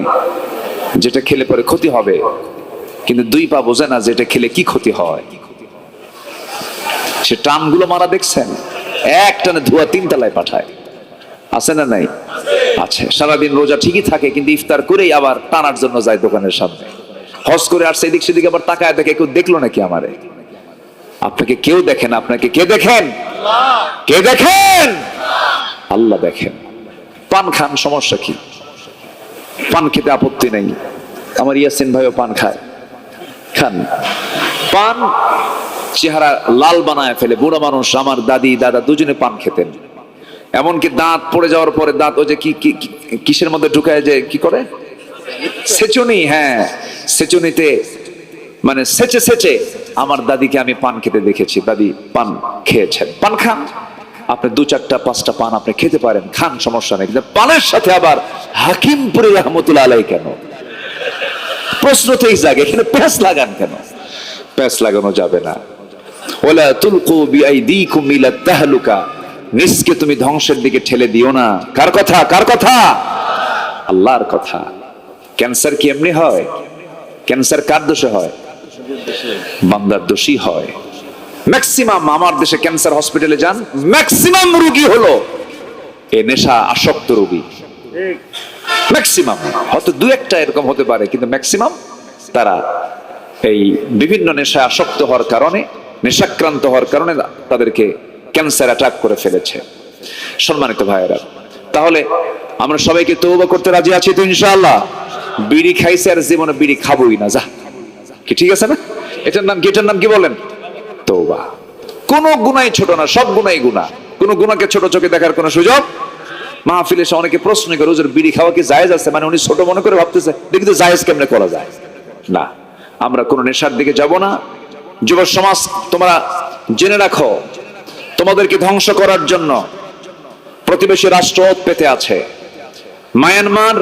যেটা খেলে পরে ক্ষতি হবে, কিন্তু 2 পা বোঝে না যেটা খেলে কি ক্ষতি হয়। সে টানগুলো মারা দেখছেন, এক টানে ধোয়া 3 তলায় পাঠায়, আছে না নাই? আছে। সারাদিন রোজা ঠিকই থাকে, কিন্তু ইফতার করেই আবার টানার জন্য যায় দোকানের সামনে। হজ করে আসছে, এদিক সেদিক আবার তাকায় দেখে কেউ দেখলো নাকি আমারে? আপনাকে কেউ দেখেন, আপনাকে কে দেখেন? কে দেখেন? আল্লাহ দেখেন। পান খান, সমস্যা কি? পান খেতে আপত্তি নেই, আমার ইয়াসিন ভাইও পান খায়, খান। পান চেহারা লাল বানায় ফেলে। বুড়ো মানুষ, আমার দাদি দাদা দুজনে পান খেতেন। এমনকি দাঁত পড়ে যাওয়ার পরে দাঁত ওই যে কিসের মধ্যে ঢুকায় যে কি করে, সেচুনি, হ্যাঁ সেচুনিতে মানে সেচে সেচে আমার দাদিকে আমি পান খেতে দেখেছি। দাদি পান খেয়েছেন। পান খান, আপনি 2-4টা 5টা পান আপনি খেতে পারেন, খান, সমস্যা নেই। কিন্তু পানের সাথে আবার হাকিমপুরি রহমতুল্লাহ আলাইহি কেন? প্রশ্নতেই জাগে, এখানে প্যাঁচ লাগান কেন? প্যাঁচ লাগানো যাবে না। ওয়ালা তুলকু বিআইদিকুম ইলা তাহলুকা, নিজকে তুমি ধ্বংসের দিকে ঠেলে দিও না। কার কথা? কার কথা? আল্লাহর কথা। ক্যান্সার কি এমনি হয়? ক্যান্সার কার দোষে হয়? বান্দার দোষী হয়। ম্যাক্সিমাম আমার দেশে ক্যান্সার হসপিটালে যান, ম্যাক্সিমাম রোগী হলো এই নেশা আসক্ত রোগী। ম্যাক্সিমাম, হয়তো 2-1টা এরকম হতে পারে, কিন্তু ম্যাক্সিমাম তারা এই বিভিন্ন নেশা আসক্ত হওয়ার কারণে, নেশাক্রান্ত হওয়ার কারণে তাদেরকে ক্যান্সার অ্যাটাক করে ফেলেছে। সম্মানিত ভাইয়েরা, তাহলে আমরা সবাইকে তওবা করতে রাজি আছি তো ইনশাআল্লাহ? বিড়ি খাইছে আর জীবনে বিড়ি খাবোই না, যা, কি ঠিক আছে না? এটার নাম কি? এটার নাম কি বলেন? তওবা। কোন গুনাহ ছোট না, সব গুনাহ গুনাহ। কোন গুনাহকে ছোট চোখে দেখার কোনো সুযোগ। মাহফিলে এসে অনেকে প্রশ্ন করে, হুজুর বিড়ি খাওয়া কি জায়েজ আছে? মানে উনি ছোট মনে করে ভাবতেছে, দেখি তো জায়েজ কেমনে করা যায়। না, আমরা কোন নেশার দিকে যাব না। যুব সমাজ তোমরা জেনে রাখো, তোমাদেরকে ধ্বংস করার জন্য প্রতিবেশী রাষ্ট্র পেতে আছে। মায়ানমার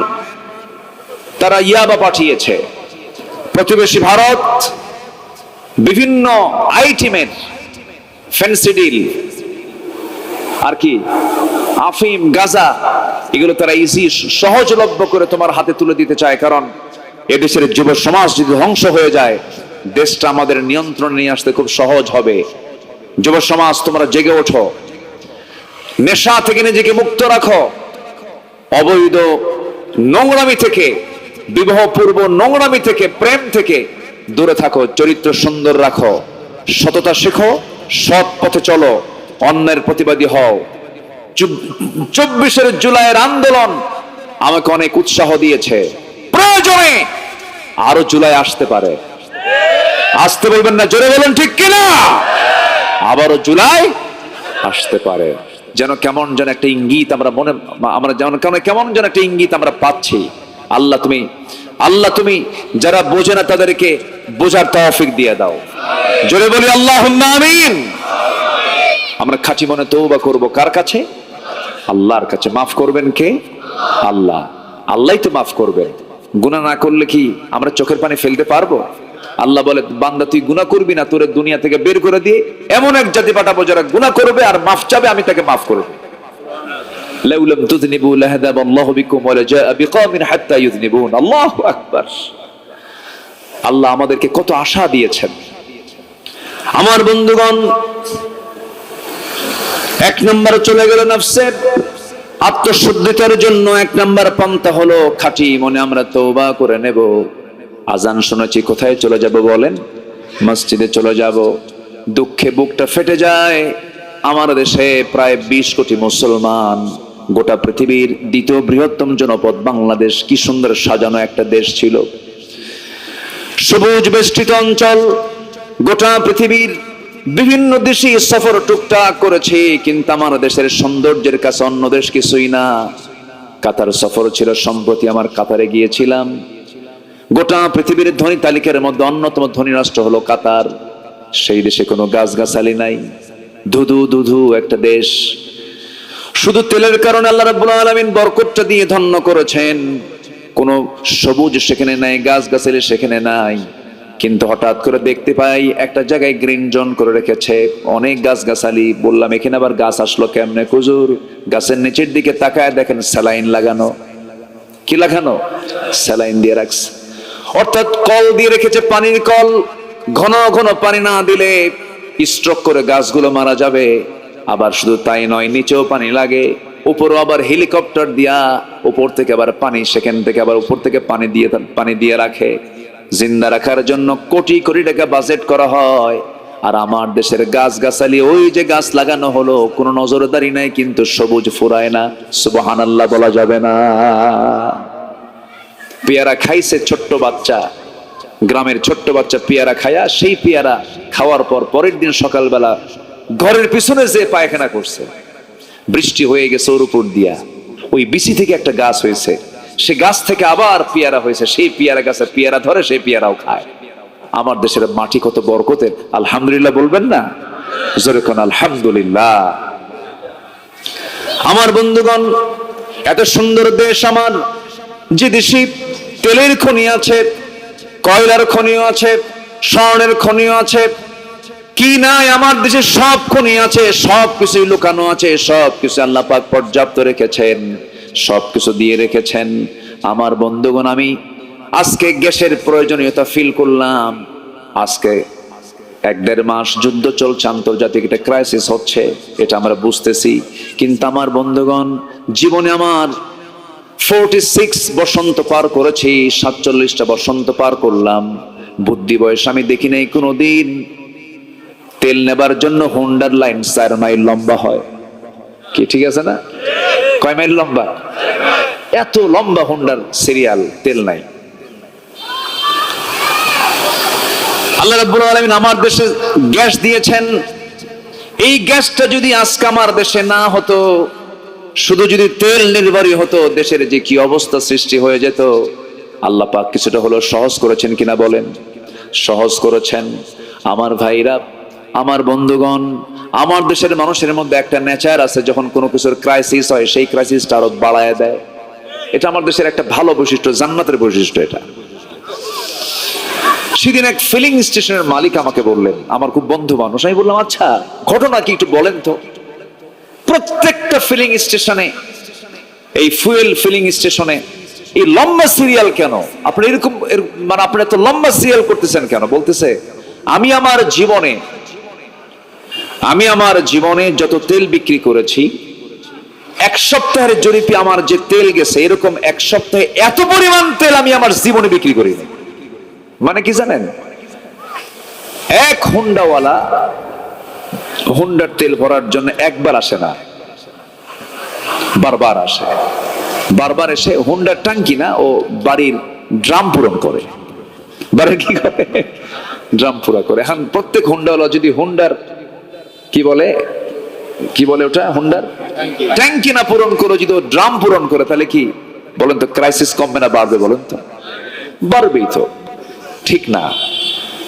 তারা ইয়াবা পাঠিয়েছে, প্রতিবেশী ভারত বিভিন্ন আইটেমের ফেন্সিডিল আর কি আফিম, গাঁজা, এগুলো তারা ইজি সহজলভ্য করে তোমার হাতে তুলে দিতে চায়। কারণ এদেশের যুব সমাজ যদি ধ্বংস হয়ে যায়, দেশটা আমাদের নিয়ন্ত্রণে নিয়ে আসতে খুব সহজ হবে। যুব সমাজ তোমরা জেগে ওঠো, নেশা থেকে নিজেকে মুক্ত রাখো, অবৈধ নোংরামি থেকে, বিবাহ পূর্ব নোংরামি থেকে, প্রেম থেকে দূরে থাকো, চরিত্র সুন্দর রাখো, সততা শেখো, সৎ পথে চলো, অন্যের প্রতিবাদী হও। 24 জুলাইয়ের আন্দোলন আমাকে অনেক উৎসাহ দিয়েছে। প্রয়োজনে আরো জুলাই আসতে পারে। আসতে বলবেন না, জোরে বলেন ঠিক কিনা? আবারও জুলাই আসতে পারে। যেন কেমন যেন একটা ইঙ্গিত আমরা যেমন কেমন যেন একটা ইঙ্গিত আমরা পাচ্ছি। আল্লাহ তুমি যারা বোঝে না তাদেরকে বোঝার তৌফিক দিয়ে দাও। জোরে বলি আল্লাহুম্মা আমিন। আমরা খাঁটি মনে তওবা করব। কার কাছে? আল্লাহর কাছে। মাফ করবেন কে? আল্লাহ। আল্লাহই তো মাফ করবেন। গুনাহ না করলে কি আমরা চোখের পানি ফেলতে পারবো? আল্লাহ বলে, বান্দা তুই গুনাহ করবি না, তোরে দুনিয়া থেকে বের করে দিয়ে এমন এক জাতি পাঠাবো যারা গুনাহ করবে আর মাফ চাবে, আমি তাকে মাফ করব। লাউ লাম তুযনিবু লাহাদাবাল্লাহু বিকুম ওয়া লাজা বিকওমিন হাত্তা ইউযনিবুন। আল্লাহু আকবার। আল্লাহ আমাদেরকে কত আশা দিয়েছেন। আমার বন্ধুগণ, 1 নম্বরে চলে গেল নফসের আত্মশুদ্ধিতার জন্য 1 নম্বর পন্থা হলো খাঁটি মনে আমরা তওবা করে নেব। আজান শুনেছি, কোথায় চলে যাব বলেন? মসজিদে চলে যাব। দুঃখে বুকটা ফেটে যায়। আমার দেশে প্রায় 20 কোটি মুসলমান গোটা পৃথিবীর দ্বিতীয় বৃহত্তম জনপদ বাংলাদেশ কি সুন্দর সাজানো একটা দেশ ছিল, সবুজ বেষ্টিত অঞ্চল। গোটা পৃথিবীর বিভিন্ন দেশে সফর টুকটাক করেছি, কিন্তু আমার দেশের সৌন্দর্যের কাছে অন্য দেশ কিছুই না। কাতার সফর ছিল, সম্প্রতি আমার কাতারে গিয়েছিলাম। গোটা পৃথিবীর ধনী তালিকার মধ্যে অন্যতম ধনী রাষ্ট্র হলো কাতার। সেই দেশে কোনো গাছগাছালি নাই, ধুধু ধুধু একটা দেশ। শুধু তেলের কারণে আল্লাহ রাব্বুল আলামিন বরকতটা দিয়ে ধন্য করেছেন। কোনো সবুজ সেখানে নাই, গাছগাছালি সেখানে নাই, কিন্তু হঠাৎ করে দেখতে পাই একটা জায়গায় গ্রিন জোন করে রেখেছে, অনেক গাছগাছালি। বললাম এখানে আবার গাছ আসলো কেমনে হুজুর? গাছের নিচের দিকে তাকায় দেখেন স্যালাইন লাগানো। কি লাগানো? স্যালাইন দিয়ে রাখছে, অর্থাৎ কল দিয়ে রেখেছে, পানির কল। ঘন ঘন পানি না দিলে স্ট্রোক করে গাছগুলো মারা যাবে। আবার শুধু তাই নয়, নিচেও পানি লাগে, উপরও আবার হেলিকপ্টার দিয়া উপর থেকে আবার পানি, সেখান থেকে আবার উপর থেকে পানি দিয়ে রাখে। জিন্দা রাখার জন্য কোটি কোটি টাকা বাজেট করা হয়। আর আমার দেশের গাছগাছালি, ওই যে গাছ লাগানো হলো, কোনো নজরদারি নাই, কিন্তু সবুজ ফুরায় না। সুবহানাল্লাহ বলা যাবে না? পেয়ারা খাইছে ছোট্ট বাচ্চা, গ্রামের ছোট্ট বাচ্চা পেয়ারা খায়া, সেই পেয়ারা খাওয়ার পর পরের দিন সকালবেলা ঘরের পিছনে যে পায়খানা করছে। বৃষ্টি হয়ে গেছে ওর উপর দিয়া, ওই বিচি থেকে একটা গাছ হয়েছে, সে গাছ থেকে আবার পেয়ারা হয়েছে, সেই পেয়ারা গাছে পেয়ারা ধরে, সেই পেয়ারাও খায়। আমার দেশের মাটি কত বরকতের, আলহামদুলিল্লাহ বলবেন না? জোরে কোন আলহামদুলিল্লাহ। আমার বন্ধুগণ, এত সুন্দর দেশ আমার, যে দেশে তেলের খনি আছে, কয়লার খনিও আছে, স্বর্ণের খনিও আছে, কি নাই আমার দেশে সব খনি আছে, সব কিছু লুকানো আছে, সব কিছু আল্লাহ পাক পর্যাপ্ত রেখেছেন, সব কিছু দিয়ে রেখেছেন। আমার বন্ধুগণ, আমি আজকে গ্যাসের প্রয়োজনীয়তা ফিল করলাম। আজকে 1-1.5 মাস যুদ্ধ চলছে, আন্তর্জাতিক একটা ক্রাইসিস হচ্ছে, এটা আমরা বুঝতেছি। কিন্তু আমার বন্ধুগণ, জীবনে আমার 46 বসন্ত পার করেছি, 47টা বসন্ত পার করলাম। বুদ্ধি বয়স আমি দেখি নাই কোনোদিন তেল নেবার জন্য হোন্ডার লাইন 4 মাইল লম্বা হয়। কি ঠিক আছে না? কয় মাইল লম্বা? এত লম্বা হোন্ডার সিরিয়াল, তেল নাই। আল্লাহ রাব্বুল আলামিন আমার দেশে গ্যাস দিয়েছেন। এই গ্যাসটা যদি আজকে আমার দেশে না হতো, শুধু যদি তেল নির্ভরই হতো, দেশের যে কি অবস্থা সৃষ্টি হয়ে যেত। আল্লাহ পাক কিছুটা হলো সহজ করেছেন কিনা বলেন? সহজ করেছেন। আমার ভাইরা, আমার বন্ধুগণ, আমার দেশের মানুষের মধ্যে একটা নেচার আছে, যখন কোনো কিছুর ক্রাইসিস হয়, সেই ক্রাইসিসটা আরো বাড়ায় দেয়। এটা আমার দেশের একটা ভালো বৈশিষ্ট্য, জান্নাতের বৈশিষ্ট্য এটা। সেদিন এক ফিলিং স্টেশনের মালিক আমাকে বললেন, আমার খুব বন্ধু মানুষ। আমি বললাম আচ্ছা, ঘটনা কি একটু বলেন তো। প্রত্যেকটা ফিলিং স্টেশনে, এই ফুয়েল ফিলিং স্টেশনে এই লম্বা সিরিয়াল কেন? আপনি এরকম মানে আপনি এত লম্বা সিরিয়াল করতেছেন কেন? বলতেছে, আমি আমার জীবনে যত তেল বিক্রি করেছি, 1 সপ্তাহের জরিপে আমার যে তেল গেছে, এরকম 1 সপ্তাহে এত পরিমাণ তেল আমি আমার জীবনে বিক্রি করিনি। মানে কি জানেন? এক হুন্ডাওয়ালা হুন্ডার তেল ভরার জন্য একবার আসে না, বারবার আসে। বারবার এসে হুন্ডার ট্যাঙ্কি না, ও বাড়ির ড্রাম পূরণ করে। বাড়ির কি করে? ড্রাম পুরা করে। এখন প্রত্যেক হুন্ডাওয়ালা যদি হুন্ডার কি বলে ওটা, হুন্ডার ট্যাঙ্কি না পূরণ করে, যদি ড্রাম পূরণ করে, তাহলে কি বলেন তো, ক্রাইসিস কমবে না বাড়বে? বলেন তো, বাড়বেই তো। ঠিক না?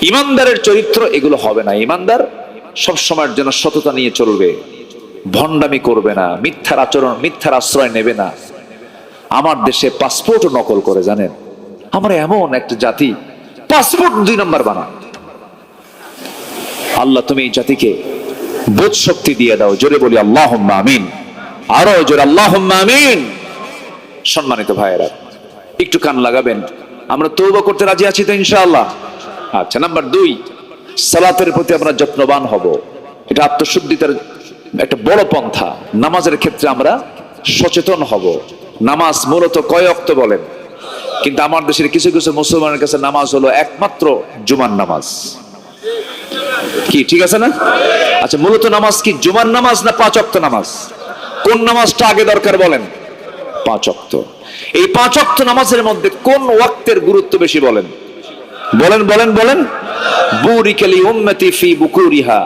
ইমানদারের চরিত্র এগুলো হবে না। ইমানদার সব সময়ের জন্য সততা নিয়ে চলবে, ভণ্ডামি করবে না, মিথ্যার আচরণ, মিথ্যার আশ্রয় নেবে না। আমার দেশে পাসপোর্টও নকল করে, জানেন? আমরা এমন একটা জাতি, পাসপোর্ট 2 নম্বর বানায়। আল্লাহ তুমি এই জাতিকে বোধ শক্তি দিয়ে দাও। জোরে বলি আল্লাহুম্মা আমিন, আরো জোরে আল্লাহুম্মা আমিন। সম্মানিত ভাইয়েরা, একটু কান লাগাবেন। আমরা তওবা করতে রাজি আছি তো ইনশাআল্লাহ? আচ্ছা, নাম্বার 2, সালাতের প্রতি আমরা যত্নবান হব। এটা আত্মশুদ্ধিতার একটা বড় পন্থা। নামাজের ক্ষেত্রে আমরা সচেতন হব। নামাজ মূলত কয় ওয়াক্ত বলেন? কিন্তু আমার দেশের কিছু কিছু মুসলমানের কাছে নামাজ হলো একমাত্র জুমার নামাজ। কি ঠিক আছে না? আচ্ছা, মূলত নামাজ কি জুমার নামাজ না 5 ওয়াক্ত নামাজ? কোন নামাজটা আগে দরকার বলেন? 5 ওয়াক্ত। এই 5 ওয়াক্ত নামাজের মধ্যে কোন ওয়াক্তের গুরুত্ব বেশি বলেন? বলেন বলেন বলেন। বুরিকালি উম্মতি ফি বুকুরিহা,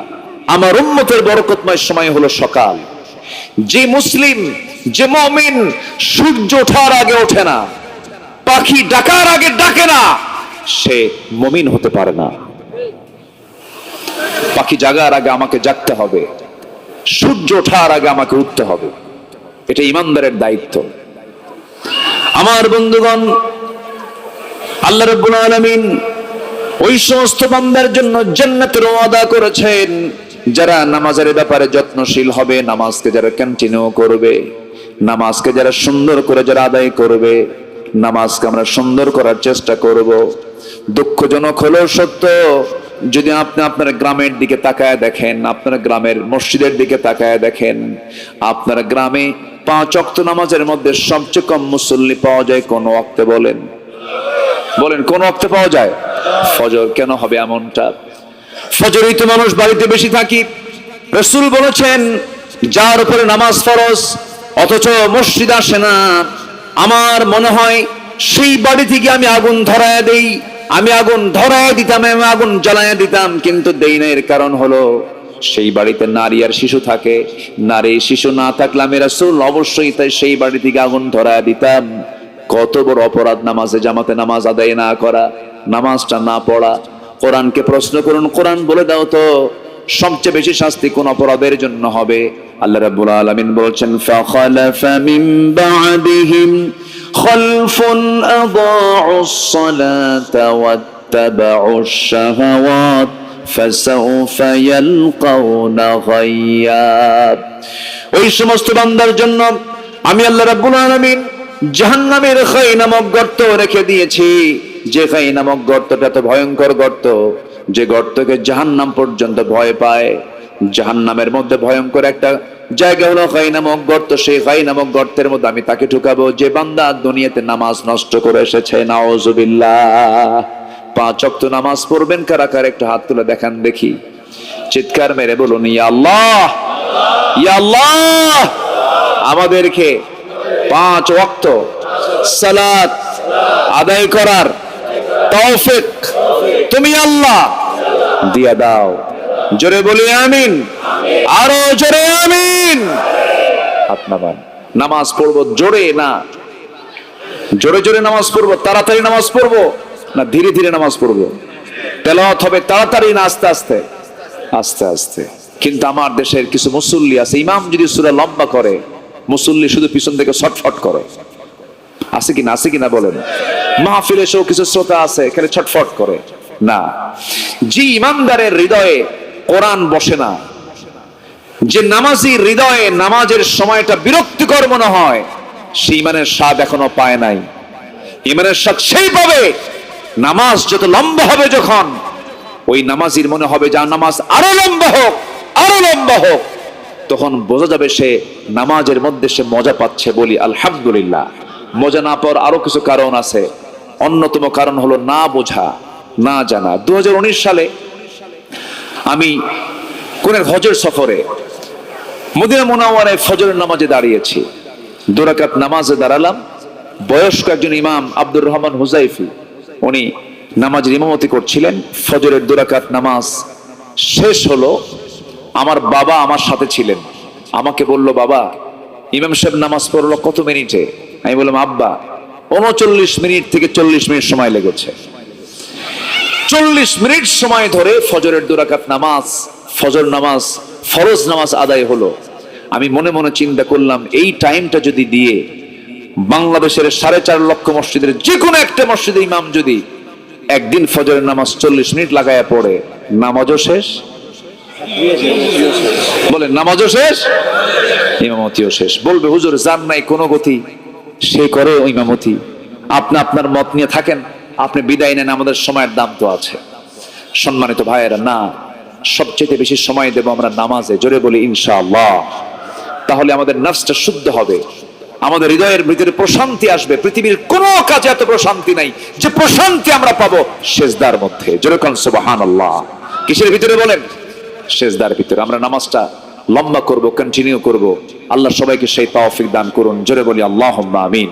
আমার উম্মতের বরকতময় সময় হলো সকাল। যে মুসলিম, যে মুমিন সূর্য ওঠার আগে ওঠে না, পাখি ডাকার আগে ডাকে না, সে মুমিন হতে পারে না। পাখি জাগার আগে আমাকে জাগতে হবে, সূর্য ওঠার আগে আমাকে উঠতে হবে। এটা ইমানদারের দায়িত্ব। আমার বন্ধুগণ, আল্লাহ রাব্বুল আলামিন ওই সমস্ত বান্দার জন্য জান্নাতের ওয়াদা করেছেন যারা নামাজের ব্যাপারে যত্নশীল হবে, নামাজকে যারা কন্টিনিউ করবে, নামাজকে যারা সুন্দর করে যারা আদায় করবে, নামাজকে আমরা সুন্দর করার চেষ্টা করব। দুঃখজনক হলো সত্য, যদি আপনি আপনার গ্রামের দিকে তাকায় দেখেন, আপনার গ্রামের মসজিদের দিকে তাকায় দেখেন, আপনার গ্রামে 5 ওয়াক্ত নামাজের মধ্যে সবচেয়ে কম মুসল্লি পাওয়া যায় কোন ওয়াক্তে বলেন? বলেন কোন ওয়াক্তে পাওয়া যায়? ফজর। কেন হবে এমনটা? ফজরই তো মানুষ বাড়িতে বেশি থাকি। রাসূল বলেছেন যার উপরে নামাজ ফরজ অথচ মসজিদ আসে না, আমার মনে হয় সেই বাড়ি থেকে আমি আগুন ধরায় দেই, আমি আগুন ধরায় দিতাম, আমি আগুন জ্বালায় দিতাম, কিন্তু দেই না। এর কারণ হলো সেই বাড়িতে নারী আর শিশু থাকে। নারী শিশু না থাকলে আমি রাসূল অবশ্যই তাই সেই বাড়ি থেকে আগুন ধরায় দিতাম। কত বড় অপরাধ নামাজে জামাতে নামাজ আদায় না করা, নামাজটা না পড়া। কোরআনকে প্রশ্ন করুন, কোরআন বলে দাও তো সবচেয়ে বেশি শাস্তি কোন অপরাধের জন্য হবে? আল্লাহ রাব্বুল আলামিন বলছেন ফাখালাফা মিন বা'দিহিম খালফুন আদাউস সালাতা ওয়াত্তাবাউশ শাহাওয়াত ফাসাউফা ইয়ালকাউনা গায়্যা। ওই সমস্ত বান্দার জন্য আমি আল্লাহ রাব্বুল আলামিন জাহান্নামের খাই নামক গর্ত রেখে দিয়েছি। যে খাই নামক গর্তটা তো ভয়ঙ্কর গর্ত, যে গর্তকে জাহান্নাম পর্যন্ত ভয় পায়। জাহান্নামের মধ্যে ভয়ঙ্কর একটা জায়গা হলো খাই নামক গর্ত। সেই খাই নামক গর্তের মধ্যে আমি তাকে ঢুকাবো যে বান্দা দুনিয়াতে নামাজ নষ্ট করে এসেছে। নাউজুবিল্লাহ। 5 ওয়াক্ত নামাজ পড়বেন কারা কারা? একটু হাত তুলে দেখান দেখি, চিৎকার মেরে বলুন ইয়া আল্লাহ, ইয়া আল্লাহ। আমাদেরকে 5 ওয়াক্ত সালাত আদায় করার তৌফিক তুমি আল্লাহ দিয়া দাও। জোরে বলি আমিন, আরো জোরে আমিন। আপনার নামাজ পড়বো জোরে না জোরে জোরে নামাজ পড়বো, তাড়াতাড়ি নামাজ পড়বো না ধীরে ধীরে নামাজ পড়বো? তেলাওয়াত হবে তাড়াতাড়ি না আস্তে আস্তে? আস্তে আস্তে। কিন্তু আমার দেশের কিছু মুসল্লি আছে, ইমাম যদি সূরা লম্বা করে, মুসল্লি শুধু পিছন থেকে ছটফট করে। আছে কিনা? আছে কিনা বলেন? মাহফিলে এসেও কিছু শ্রোতা আছে এখানে ছটফট করে না। যে ইমানদারের হৃদয়ে কোরআন বসে না, যে নামাজির হৃদয়ে নামাজের সময়টা বিরক্তিকর মনে হয়, সেই ইমানের স্বাদ এখনো পায় নাই। ইমানের স্বাদ সেই পাবে নামাজ যত লম্বা হবে, যখন ওই নামাজির মনে হবে যা নামাজ আরো লম্বা হোক, আরো লম্বা হোক, তখন বোঝা যাবে সে নামাজের মধ্যে সে মজা পাচ্ছে। বলি আলহামদুলিল্লাহ। মজা না পাওয়ার আরো কিছু কারণ আছে। অন্যতম কারণ হলো না বোঝা, না জানা। 2019 সালে আমি কোন হজের সফরে মদিনা মুনাওয়ারায় ফজরের নামাজে দাঁড়িয়েছি। 2 রাকাত নামাজে দাঁড়ালাম। বয়স্ক একজন ইমাম আব্দুর রহমান হুজাইফি, উনি নামাজের ইমামতি করছিলেন। ফজরের 2 রাকাত নামাজ শেষ হলো। আমার বাবা আমার সাথে ছিলেন। আমাকে বলল, বাবা ইমাম সাহেব নামাজ পড়লো কত মিনিটে? আমি বললাম, আব্বা 39 মিনিট থেকে 40 মিনিট সময় লেগেছে। 40 মিনিট সময় ধরে ফজরের 2 রাকাত নামাজ, ফজর নামাজ, ফরজ নামাজ আদায় হলো। আমি মনে মনে চিন্তা করলাম, এই টাইমটা যদি দিয়ে বাংলাদেশের 4.5 লক্ষ মসজিদের যে কোনো একটা মসজিদে ইমাম যদি একদিন ফজরের নামাজ 40 মিনিট লাগায়া পড়ে, নামাজও শেষ। বলেন নামাজও শেষ, ইমামতিও শেষ। বলবে হুজুর জান নাই কোনো গতি, সে করে ইমামতি। আপনি আপনার মত নিয়ে থাকেন, আপনি বিদায় নেন, আমাদের সময়ের দাম তো আছে। সম্মানিত ভাইয়েরা, না, সবচেয়ে বেশি সময় দেব আমরা নামাজে। জোরে বলি ইনশাআল্লাহ। তাহলে আমাদের নফসটা শুদ্ধ হবে, আমাদের হৃদয়ের ভিতরে প্রশান্তি আসবে। পৃথিবীর কোনো কাজে এত প্রশান্তি নাই যে প্রশান্তি আমরা পাবো সিজদার মধ্যে। জোরে কোন সুবহানাল্লাহ। কিসের ভিতরে বলেন? সিজদার ভিতরে। আমরা নামাজটা লম্বা করব, কন্টিনিউ করব। আল্লাহ সবাইকে সেই তৌফিক দান করুন। জোরে বলি আল্লাহুম্মা আমিন।